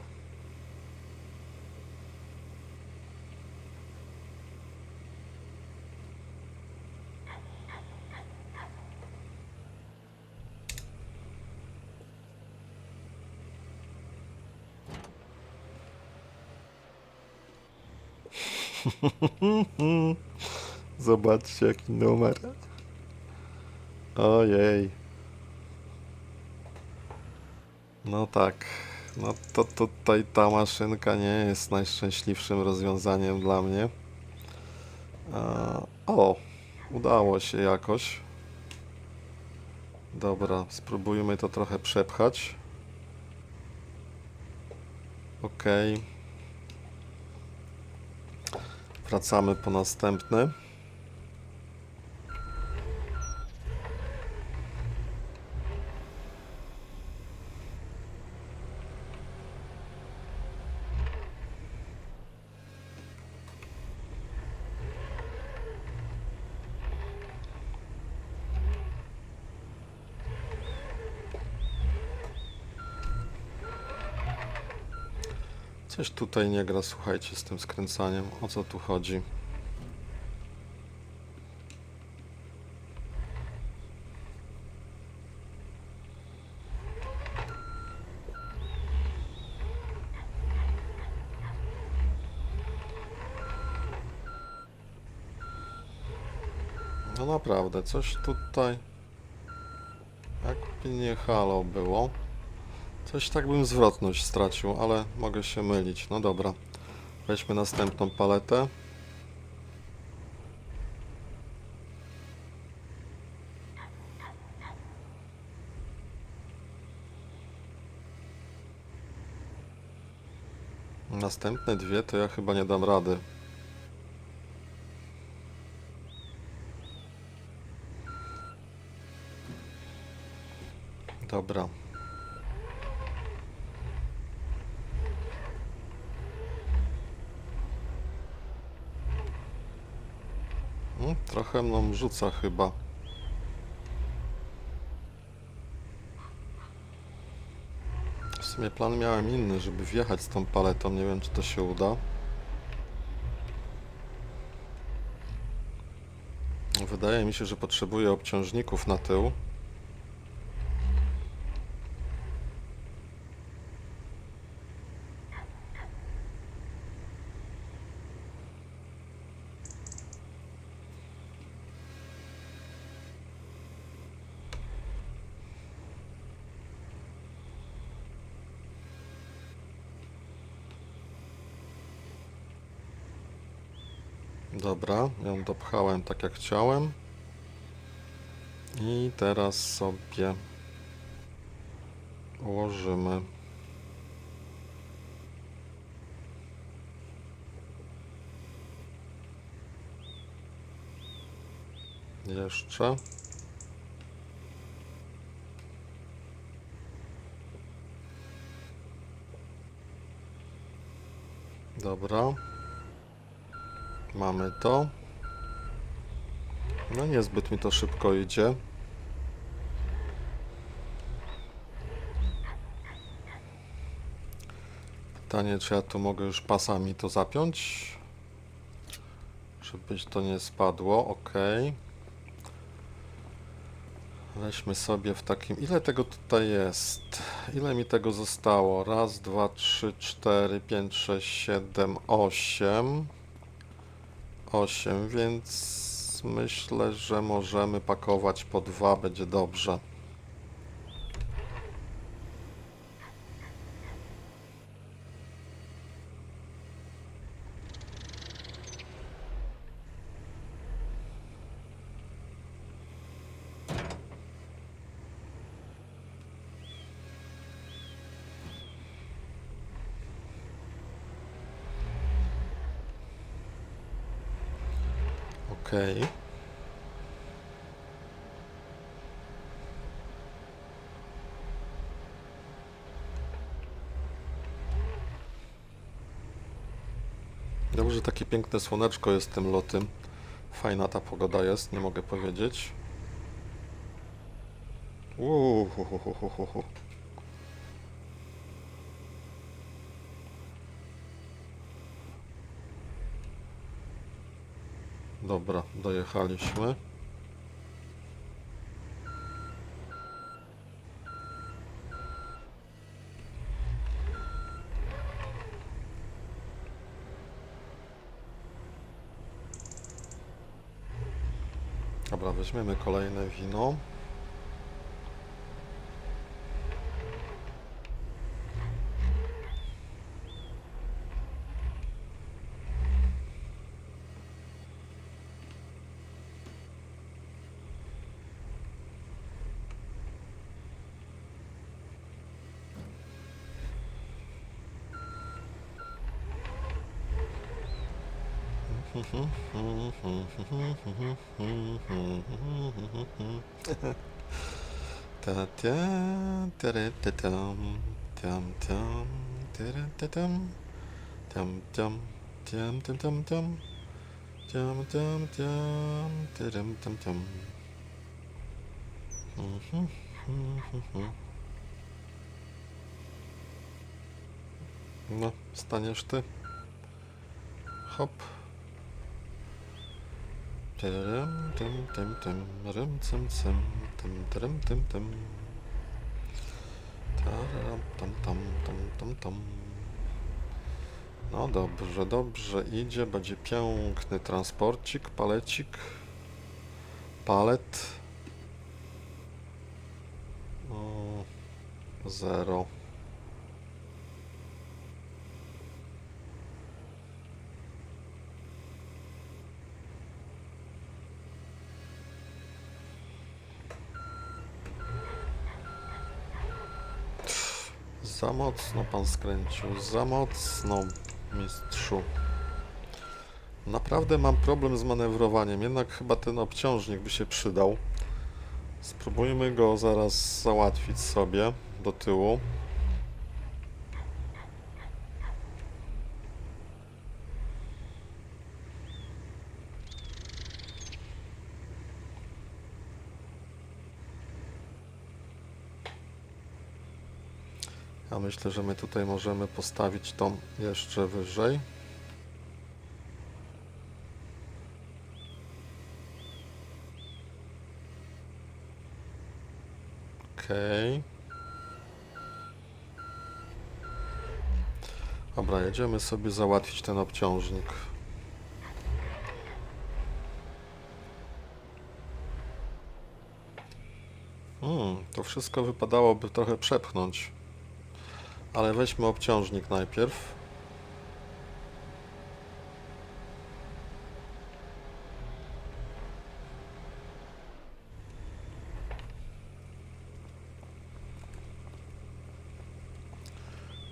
Zobaczcie, jaki numer. Ojej. No tak. No to tutaj ta maszynka nie jest najszczęśliwszym rozwiązaniem dla mnie. O, udało się jakoś. Dobra, spróbujmy to trochę przepchać. Ok. Wracamy po następny. Coś tutaj nie gra, słuchajcie, z tym skręcaniem. O co tu chodzi? No naprawdę, coś tutaj jakby nie halo było. Coś tak bym zwrotność stracił, ale mogę się mylić. No dobra, weźmy następną paletę. Następne dwie to ja chyba nie dam rady. Dobra. Trochę mną rzuca chyba. W sumie plan miałem inny, żeby wjechać z tą paletą. Nie wiem, czy to się uda. Wydaje mi się, że potrzebuję obciążników na tył. Dobra, ją dopchałem tak jak chciałem. I teraz sobie ułożymy. Jeszcze. Dobra. Mamy to. No niezbyt mi to szybko idzie. Pytanie, czy ja tu mogę już pasami to zapiąć? Żebyś to nie spadło, ok. Weźmy sobie w takim... Ile tego tutaj jest? Ile mi tego zostało? Raz, dwa, trzy, cztery, pięć, sześć, siedem, osiem. 8, więc myślę, że możemy pakować po 2, będzie dobrze. Ok. Dobrze, że takie piękne słoneczko jest tym lotym. Fajna ta pogoda jest, nie mogę powiedzieć. Uhuhuhuhuhu. Dobra, dojechaliśmy. Dobra, weźmiemy kolejne wino. Ta ta tere ta tam tam tam tere ta tam tam tam tam tam tam tam tam tam tam tere tam tam. No, staniesz ty. Hop. Tyrym, tym, tym, tym, rym, cym, cym, tym, tyrym, tym, tym. Tararam, tam, tam, tam, tam, tam. No dobrze, dobrze idzie, będzie piękny transporcik, palecik. Palet. O, 0. Za mocno pan skręcił, za mocno, mistrzu. Naprawdę mam problem z manewrowaniem, jednak chyba ten obciążnik by się przydał. Spróbujmy go zaraz załatwić sobie do tyłu. Ja myślę, że my tutaj możemy postawić tą jeszcze wyżej. Okej. Dobra, jedziemy sobie załatwić ten obciążnik. To wszystko wypadałoby trochę przepchnąć. Ale weźmy obciążnik najpierw.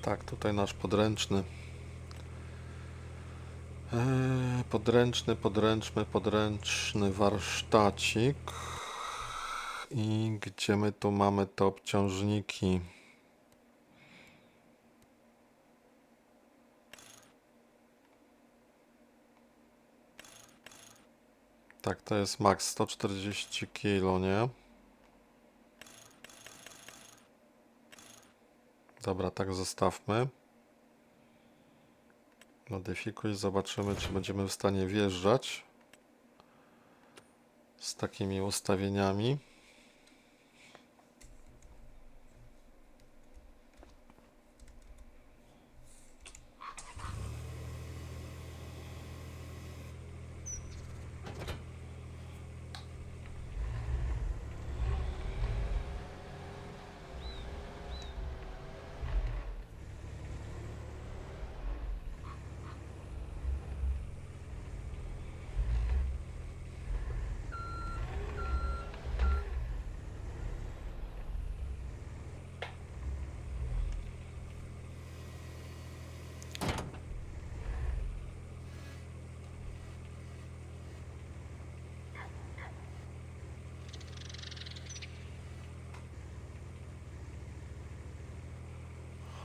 Tak, tutaj nasz podręczny. Podręczny warsztacik. I gdzie my tu mamy te obciążniki? Tak, to jest max 140 kg, nie? Dobra, tak zostawmy. Modyfikuj, zobaczymy, czy będziemy w stanie wjeżdżać z takimi ustawieniami.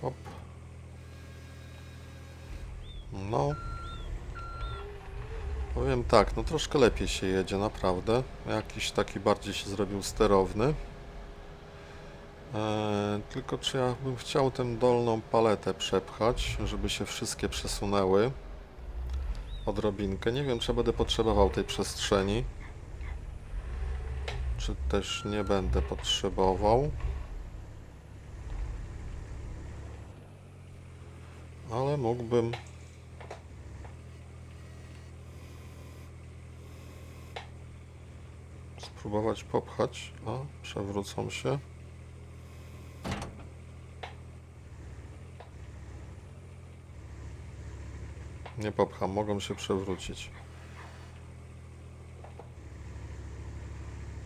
Hop. No. Powiem tak, no troszkę lepiej się jedzie, naprawdę. Jakiś taki bardziej się zrobił sterowny. Tylko czy ja bym chciał tę dolną paletę przepchać, żeby się wszystkie przesunęły odrobinkę. Nie wiem, czy będę potrzebował tej przestrzeni, czy też nie będę potrzebował. Ale mógłbym spróbować popchać. O, przewrócą się. Nie popcham, mogą się przewrócić.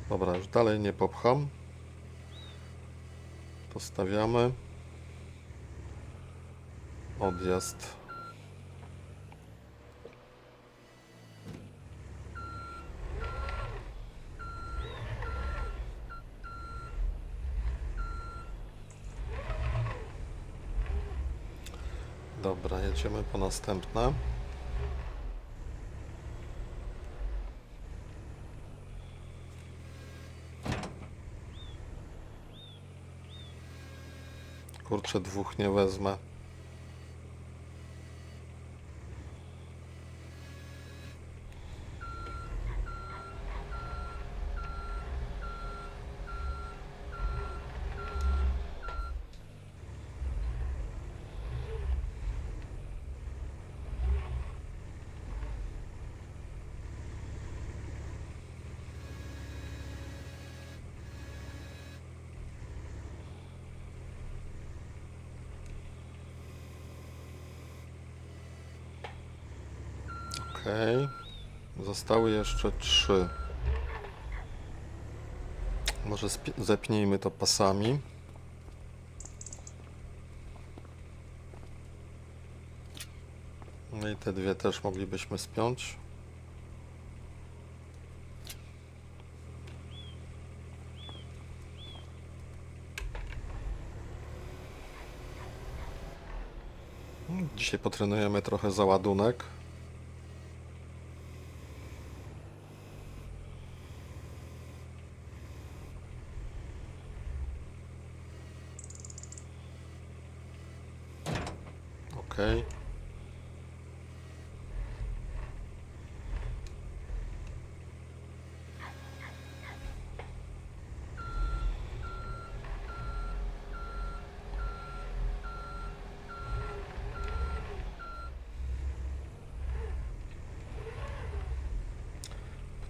Dobra, już dalej nie popcham. Postawiamy. Odjazd. Dobra, jedziemy po następne. Kurczę, dwóch nie wezmę. Okej. Zostały jeszcze 3. Może zepnijmy to pasami. No i te dwie też moglibyśmy spiąć. Dzisiaj potrenujemy trochę załadunek. Okej.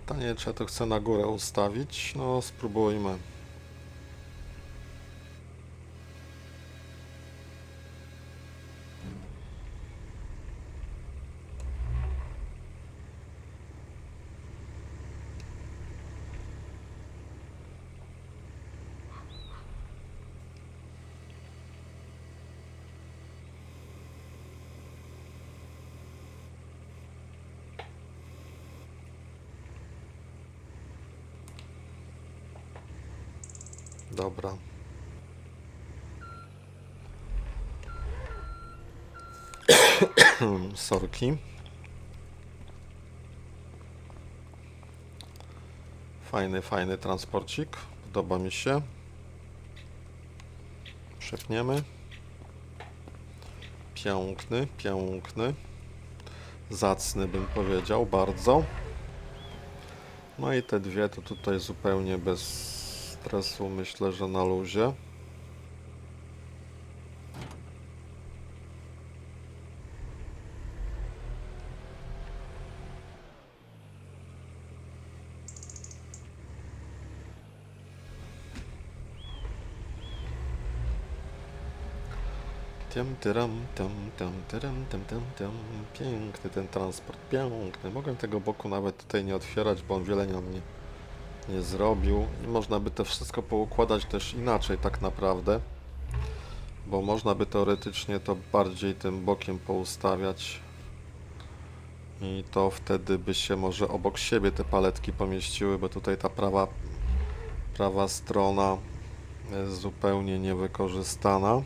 Pytanie, czy ja to chcę na górę ustawić? No, spróbujmy. Dobra. Sorki. Fajny transporcik. Podoba mi się. Przepniemy. Piękny. zacny, bym powiedział, bardzo. No i te dwie to tutaj zupełnie bez stresu, myślę, że na luzie. Piękny ten transport, piękny. Mogę tego boku nawet tutaj nie otwierać, bo on wiele nam nie zrobił. I można by to wszystko poukładać też inaczej tak naprawdę. Bo można by teoretycznie to bardziej tym bokiem poustawiać. I to wtedy by się może obok siebie te paletki pomieściły, bo tutaj ta prawa strona jest zupełnie niewykorzystana.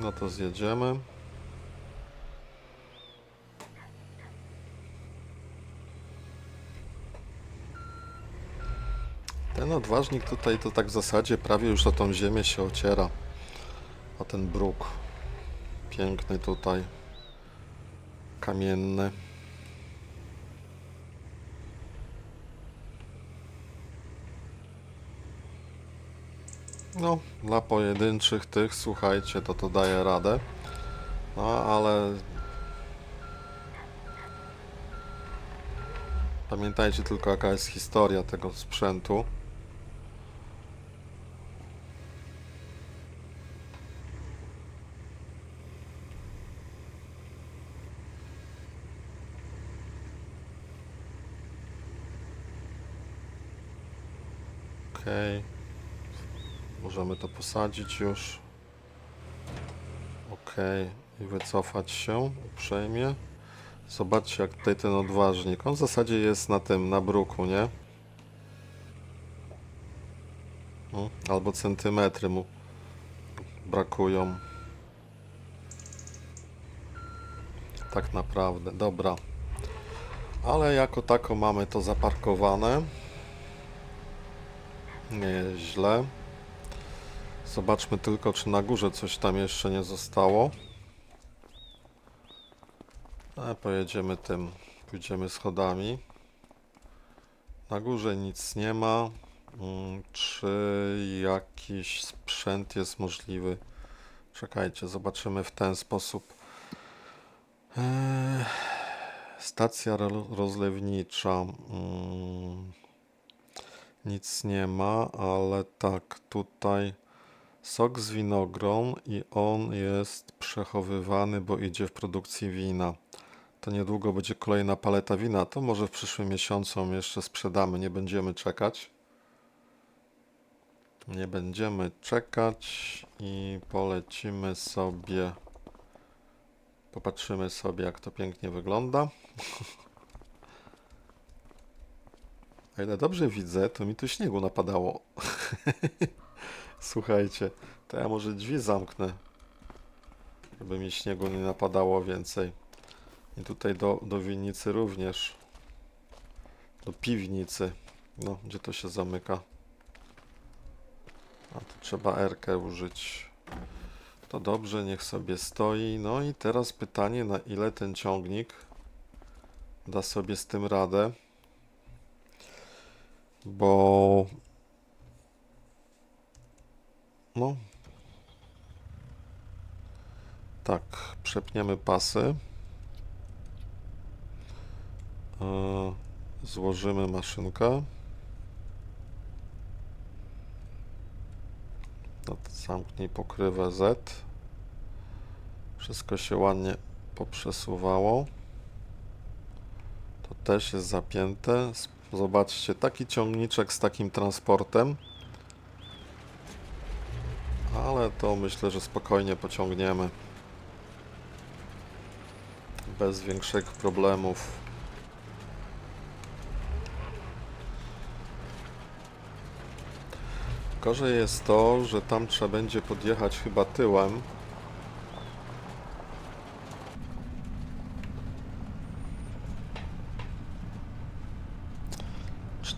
No to zjedziemy. Ten odważnik tutaj to tak w zasadzie prawie już o tą ziemię się ociera. O ten bruk. Piękny tutaj. Kamienny. No, dla pojedynczych tych, słuchajcie, to daje radę. No, ale pamiętajcie tylko, jaka jest historia tego sprzętu. Okej. Możemy to posadzić już. Okej. I wycofać się uprzejmie. Zobaczcie, jak tutaj ten odważnik. On w zasadzie jest na tym, na bruku, nie? Albo centymetry mu brakują. Tak naprawdę. Dobra. Ale jako tako mamy to zaparkowane. Nie jest źle. Zobaczmy tylko, czy na górze coś tam jeszcze nie zostało. Pojedziemy tym, pójdziemy schodami. Na górze nic nie ma. Czy jakiś sprzęt jest możliwy? Czekajcie, zobaczymy w ten sposób. Stacja rozlewnicza. Nic nie ma, ale tak, tutaj sok z winogron i on jest przechowywany, bo idzie w produkcji wina. To niedługo będzie kolejna paleta wina, to może w przyszłym miesiącu ją jeszcze sprzedamy, nie będziemy czekać. Nie będziemy czekać i polecimy sobie, popatrzymy sobie, jak to pięknie wygląda. O ile dobrze widzę, to mi tu śniegu napadało. Słuchajcie, to ja może drzwi zamknę, żeby mi śniegu nie napadało więcej. I tutaj do winnicy również. Do piwnicy. No, gdzie to się zamyka? A tu trzeba R-kę użyć. To dobrze, niech sobie stoi. No i teraz pytanie, na ile ten ciągnik da sobie z tym radę. Bo... No. Tak, przepniemy pasy. Złożymy maszynkę. No, zamknij pokrywę Z. Wszystko się ładnie poprzesuwało. To też jest zapięte. Zobaczcie, taki ciągniczek z takim transportem. Ale to myślę, że spokojnie pociągniemy. Bez większych problemów. Gorzej jest to, że tam trzeba będzie podjechać chyba tyłem.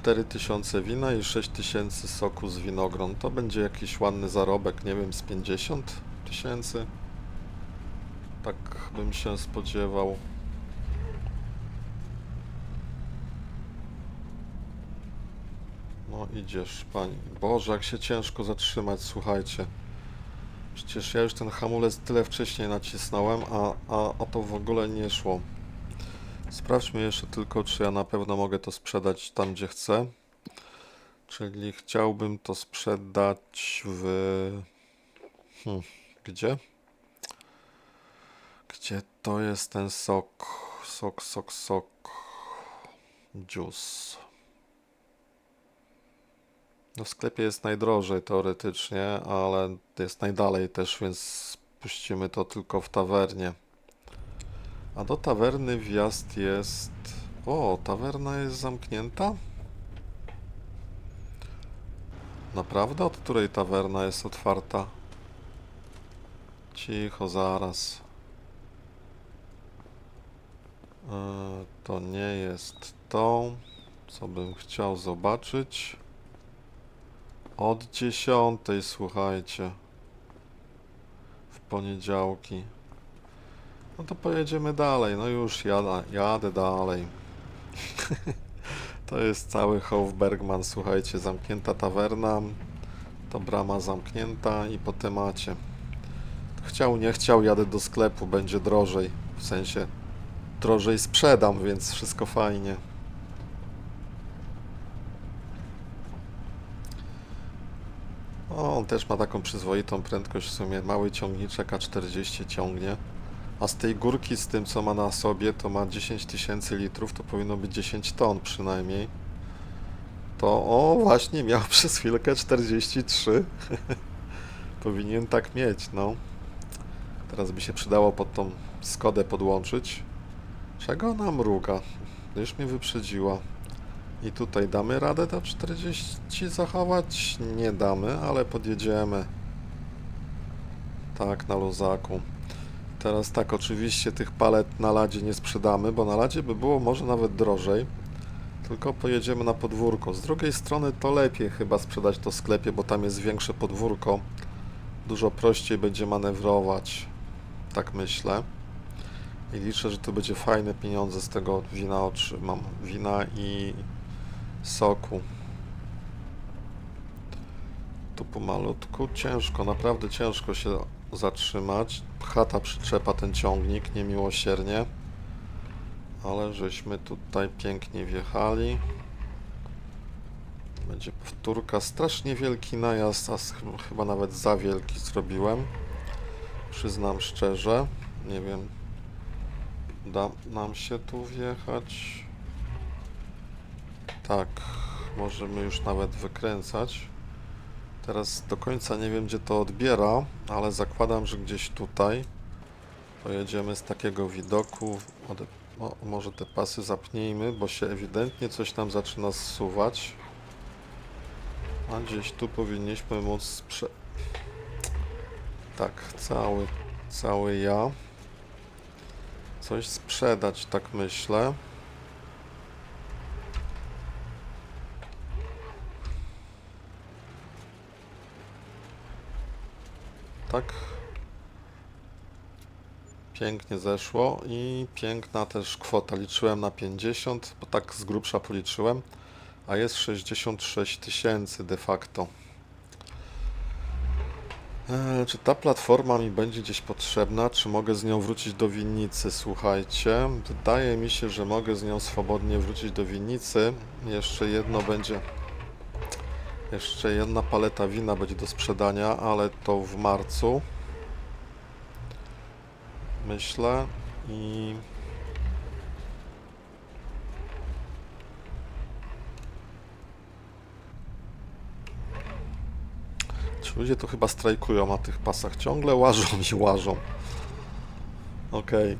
4000 wina i 6000 soku z winogron. To będzie jakiś ładny zarobek, nie wiem, z 50 000. Tak bym się spodziewał. No idziesz, pani. Boże, jak się ciężko zatrzymać, słuchajcie. Przecież ja już ten hamulec tyle wcześniej nacisnąłem, a to w ogóle nie szło. Sprawdźmy jeszcze tylko, czy ja na pewno mogę to sprzedać tam, gdzie chcę. Czyli chciałbym to sprzedać w... Gdzie? Gdzie to jest ten sok? Sok. Juice. No w sklepie jest najdrożej teoretycznie, ale jest najdalej też, więc puścimy to tylko w tawernie. A do tawerny wjazd jest... O, tawerna jest zamknięta? Naprawdę? Od której tawerna jest otwarta? Cicho, zaraz. To nie jest to, co bym chciał zobaczyć. Od 10, słuchajcie. W poniedziałki. No to pojedziemy dalej. No już jadę dalej. To jest cały Hofbergman, słuchajcie. Zamknięta tawerna. To brama zamknięta i po temacie. Chciał, nie chciał, jadę do sklepu. Będzie drożej. W sensie drożej sprzedam, więc wszystko fajnie. O, on też ma taką przyzwoitą prędkość w sumie. Mały ciągniczek A40 ciągnie. A z tej górki, z tym co ma na sobie, to ma 10 000 litrów, to powinno być 10 ton przynajmniej. To, o, właśnie miał przez chwilkę 43. Powinien tak mieć, no. Teraz by się przydało pod tą Skodę podłączyć. Czego ona mruga? Już mnie wyprzedziła. I tutaj damy radę to 40 zachować? Nie damy, ale podjedziemy. Tak, na luzaku. Teraz tak, oczywiście tych palet na ladzie nie sprzedamy, bo na ladzie by było może nawet drożej. Tylko pojedziemy na podwórko. Z drugiej strony to lepiej chyba sprzedać to w sklepie, bo tam jest większe podwórko. Dużo prościej będzie manewrować. Tak myślę. I liczę, że to będzie fajne pieniądze z tego wina otrzymam. Wina i soku. Tu pomalutku. Ciężko, naprawdę ciężko się zatrzymać. Chata przyczepa ten ciągnik niemiłosiernie. Ale żeśmy tutaj pięknie wjechali. Będzie powtórka. Strasznie wielki najazd, a chyba nawet za wielki zrobiłem. Przyznam szczerze. Nie wiem. Da nam się tu wjechać? Tak. Możemy już nawet wykręcać. Teraz do końca nie wiem, gdzie to odbiera, ale zakładam, że gdzieś tutaj. Pojedziemy z takiego widoku. O, może te pasy zapnijmy, bo się ewidentnie coś tam zaczyna zsuwać. A gdzieś tu powinniśmy móc tak, cały ja. Coś sprzedać, tak myślę. Tak. Pięknie zeszło i piękna też kwota. Liczyłem na 50, bo tak z grubsza policzyłem, a jest 66 000 de facto. Czy ta platforma mi będzie gdzieś potrzebna? Czy mogę z nią wrócić do winnicy? Słuchajcie, wydaje mi się, że mogę z nią swobodnie wrócić do winnicy. Jeszcze jedna paleta wina będzie do sprzedania, ale to w marcu. Myślę i... Ci ludzie to chyba strajkują na tych pasach. Ciągle łażą i łażą. Okej.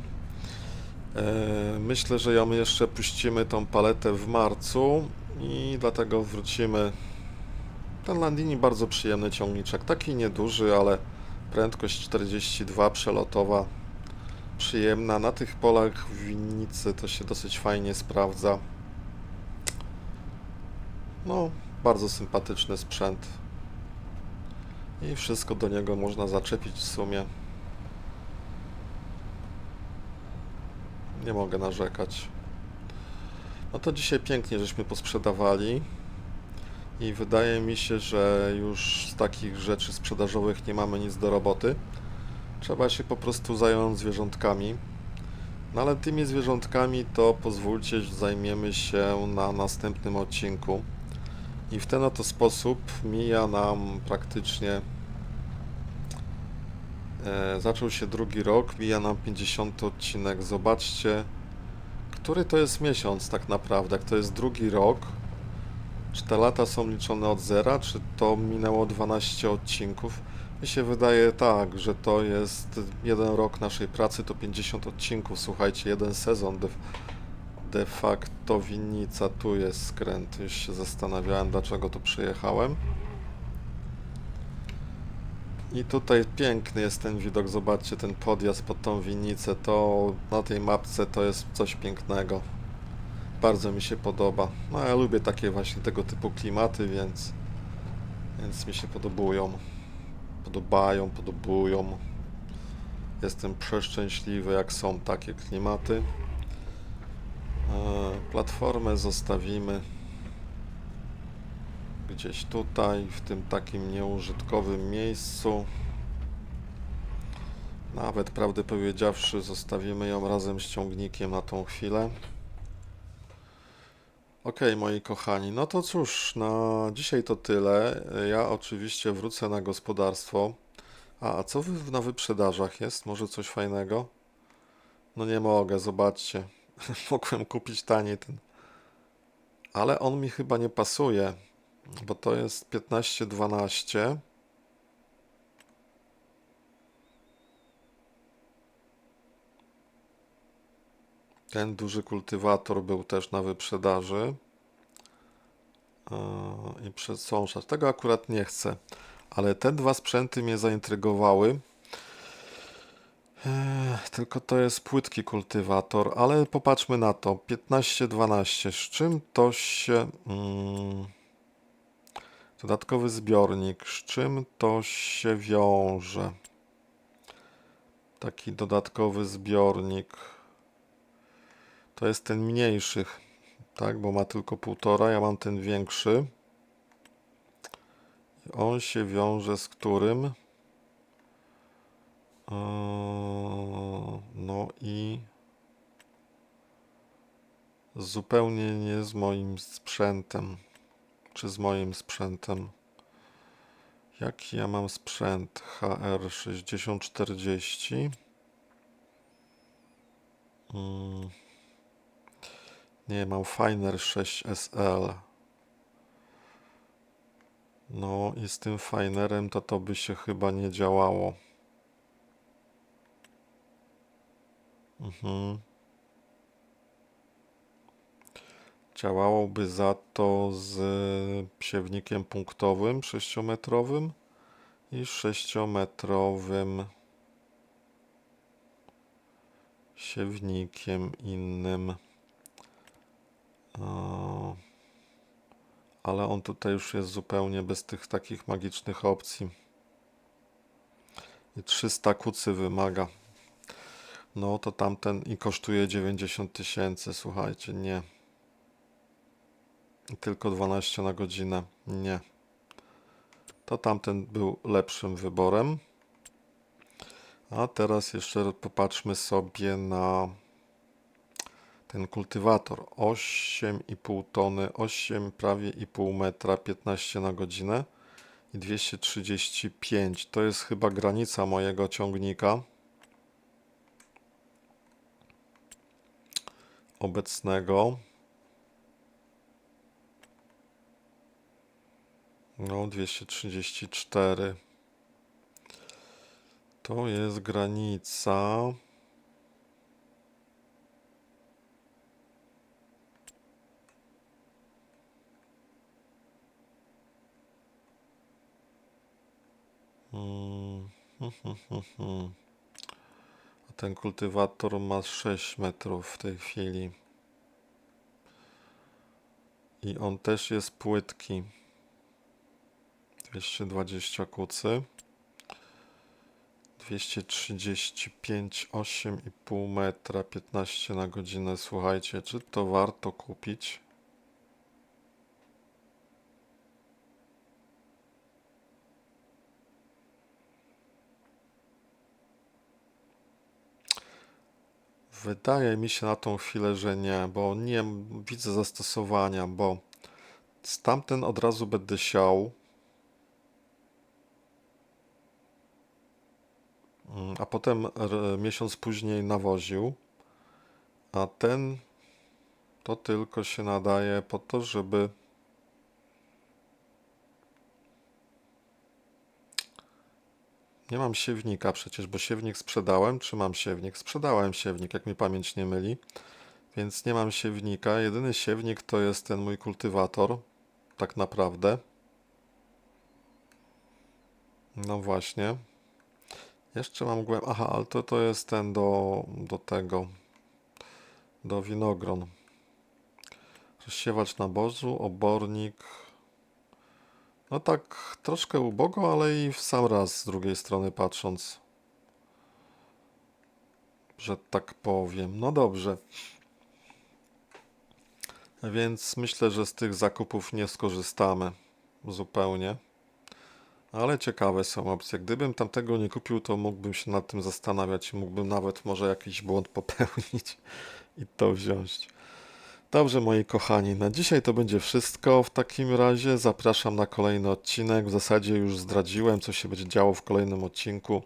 Myślę, że ją jeszcze puścimy tą paletę w marcu i dlatego wrócimy. Ten Landini bardzo przyjemny ciągniczek. Taki nieduży, ale prędkość 42 przelotowa. Przyjemna. Na tych polach w winnicy to się dosyć fajnie sprawdza. No, bardzo sympatyczny sprzęt. I wszystko do niego można zaczepić w sumie. Nie mogę narzekać. No to dzisiaj pięknie żeśmy posprzedawali. I wydaje mi się, że już z takich rzeczy sprzedażowych nie mamy nic do roboty. Trzeba się po prostu zająć zwierzątkami. No ale tymi zwierzątkami to pozwólcie, że zajmiemy się na następnym odcinku. I w ten oto sposób mija nam praktycznie, zaczął się drugi rok, mija nam 50 odcinek. Zobaczcie, który to jest miesiąc tak naprawdę, jak to jest drugi rok. Czy te lata są liczone od zera, czy to minęło 12 odcinków? Mi się wydaje tak, że to jest jeden rok naszej pracy, to 50 odcinków. Słuchajcie, jeden sezon de facto winnica, tu jest skręt. Już się zastanawiałem, dlaczego tu przyjechałem. I tutaj piękny jest ten widok, zobaczcie ten podjazd pod tą winnicę, to na tej mapce to jest coś pięknego. Bardzo mi się podoba. No ja lubię takie właśnie tego typu klimaty, więc mi się podobają. Jestem przeszczęśliwy, jak są takie klimaty. Platformę zostawimy gdzieś tutaj, w tym takim nieużytkowym miejscu. Nawet prawdę powiedziawszy, zostawimy ją razem z ciągnikiem na tą chwilę. Ok, moi kochani, no to cóż, na dzisiaj to tyle. Ja oczywiście wrócę na gospodarstwo. A co na wyprzedażach jest? Może coś fajnego? No nie mogę, zobaczcie. Mogłem kupić taniej ten. Ale on mi chyba nie pasuje, bo to jest 15-12. Ten duży kultywator był też na wyprzedaży. I przesączać. Tego akurat nie chcę. Ale te dwa sprzęty mnie zaintrygowały. Tylko to jest płytki kultywator, ale popatrzmy na to. 15-12. Z czym to się... dodatkowy zbiornik. Z czym to się wiąże? Taki dodatkowy zbiornik. To jest ten mniejszy, tak? Bo ma tylko 1,5. Ja mam ten większy. On się wiąże z którym? No i zupełnie nie z moim sprzętem. Czy z moim sprzętem? Jaki ja mam sprzęt? HR6040. Nie, mam Finer 6SL. No i z tym Finerem to by się chyba nie działało. Działałoby za to z siewnikiem punktowym 6-metrowym i 6-metrowym siewnikiem innym. Ale on tutaj już jest zupełnie bez tych takich magicznych opcji. I 300 kucy wymaga. No to tamten i kosztuje 90 000, słuchajcie, nie. I tylko 12 na godzinę, nie. To tamten był lepszym wyborem. A teraz jeszcze popatrzmy sobie na ten kultywator. 8,5 tony, 8 prawie i pół metra, 15 na godzinę i 235. To jest chyba granica mojego ciągnika obecnego. No, 234. To jest granica. A ten kultywator ma 6 metrów w tej chwili. I on też jest płytki. 220 kucy. 235, 8,5 metra, 15 na godzinę. Słuchajcie, czy to warto kupić? Wydaje mi się na tą chwilę, że nie, bo nie widzę zastosowania, bo tamten od razu będę siał, a potem miesiąc później nawoził, a ten to tylko się nadaje po to, żeby... Nie mam siewnika przecież, bo siewnik sprzedałem. Czy mam siewnik? Sprzedałem siewnik, jak mi pamięć nie myli. Więc nie mam siewnika. Jedyny siewnik to jest ten mój kultywator. Tak naprawdę. No właśnie. Jeszcze mam głęb... Aha, ale to jest ten do tego. Do winogron. Rozsiewacz nabożu, obornik. No tak troszkę ubogo, ale i w sam raz z drugiej strony patrząc. Że tak powiem. No dobrze. Więc myślę, że z tych zakupów nie skorzystamy zupełnie. Ale ciekawe są opcje. Gdybym tamtego nie kupił, to mógłbym się nad tym zastanawiać i mógłbym nawet może jakiś błąd popełnić i to wziąć. Dobrze, moi kochani, na dzisiaj to będzie wszystko. W takim razie zapraszam na kolejny odcinek. W zasadzie już zdradziłem, co się będzie działo w kolejnym odcinku,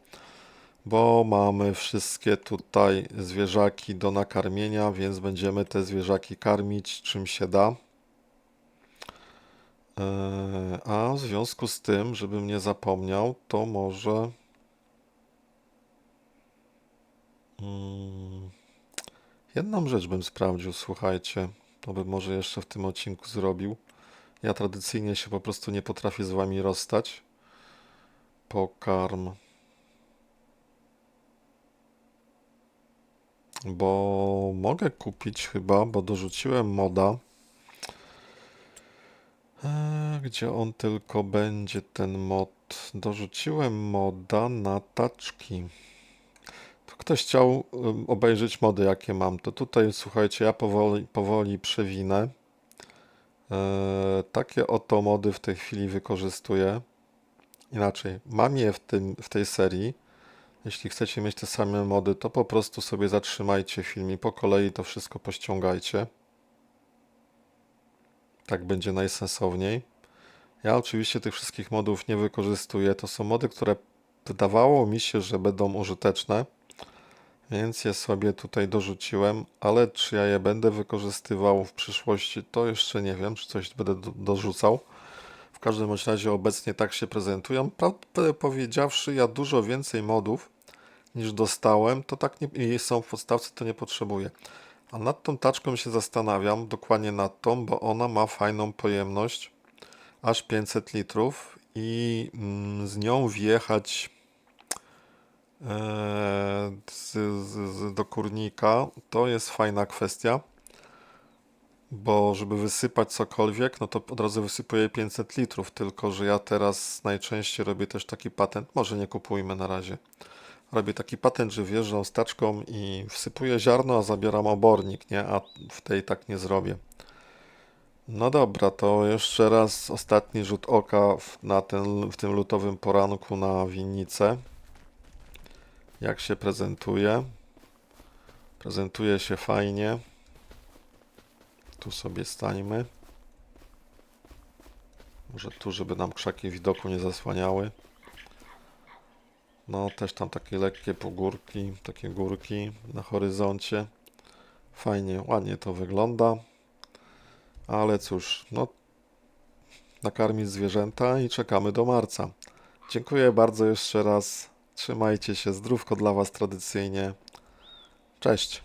bo mamy wszystkie tutaj zwierzaki do nakarmienia, więc będziemy te zwierzaki karmić czym się da. A w związku z tym, żebym nie zapomniał, to może jedną rzecz bym sprawdził, słuchajcie. To bym może jeszcze w tym odcinku zrobił. Ja tradycyjnie się po prostu nie potrafię z wami rozstać. Pokarm. Bo mogę kupić chyba, bo dorzuciłem moda. Gdzie on tylko będzie, ten mod? Dorzuciłem moda na taczki. Ktoś chciał obejrzeć mody, jakie mam. To tutaj, słuchajcie, ja powoli przewinę. Takie oto mody w tej chwili wykorzystuję. Inaczej, mam je w tej serii. Jeśli chcecie mieć te same mody, to po prostu sobie zatrzymajcie film i po kolei to wszystko pościągajcie. Tak będzie najsensowniej. Ja oczywiście tych wszystkich modów nie wykorzystuję. To są mody, które wydawało mi się, że będą użyteczne, więc je sobie tutaj dorzuciłem, ale czy ja je będę wykorzystywał w przyszłości, to jeszcze nie wiem, czy coś będę dorzucał. W każdym bądź razie obecnie tak się prezentują. Prawdę powiedziawszy, ja dużo więcej modów niż dostałem, to tak nie są w podstawce, to nie potrzebuję. A nad tą taczką się zastanawiam, dokładnie nad tą, bo ona ma fajną pojemność, aż 500 litrów i z nią wjechać do kurnika to jest fajna kwestia, bo żeby wysypać cokolwiek, no to od razu wysypuję 500 litrów, tylko że ja teraz najczęściej robię też taki patent, może nie kupujmy na razie. Robię taki patent, że wjeżdżam z taczką i wsypuję ziarno, a zabieram obornik, nie? A w tej tak nie zrobię. No dobra, to jeszcze raz ostatni rzut oka w tym lutowym poranku na winnicę. Jak się prezentuje. Prezentuje się fajnie. Tu sobie stańmy. Może tu, żeby nam krzaki widoku nie zasłaniały. No, też tam takie lekkie pogórki, takie górki na horyzoncie. Fajnie, ładnie to wygląda. Ale cóż, no, nakarmić zwierzęta i czekamy do marca. Dziękuję bardzo jeszcze raz. Trzymajcie się, zdrówko dla Was tradycyjnie. Cześć.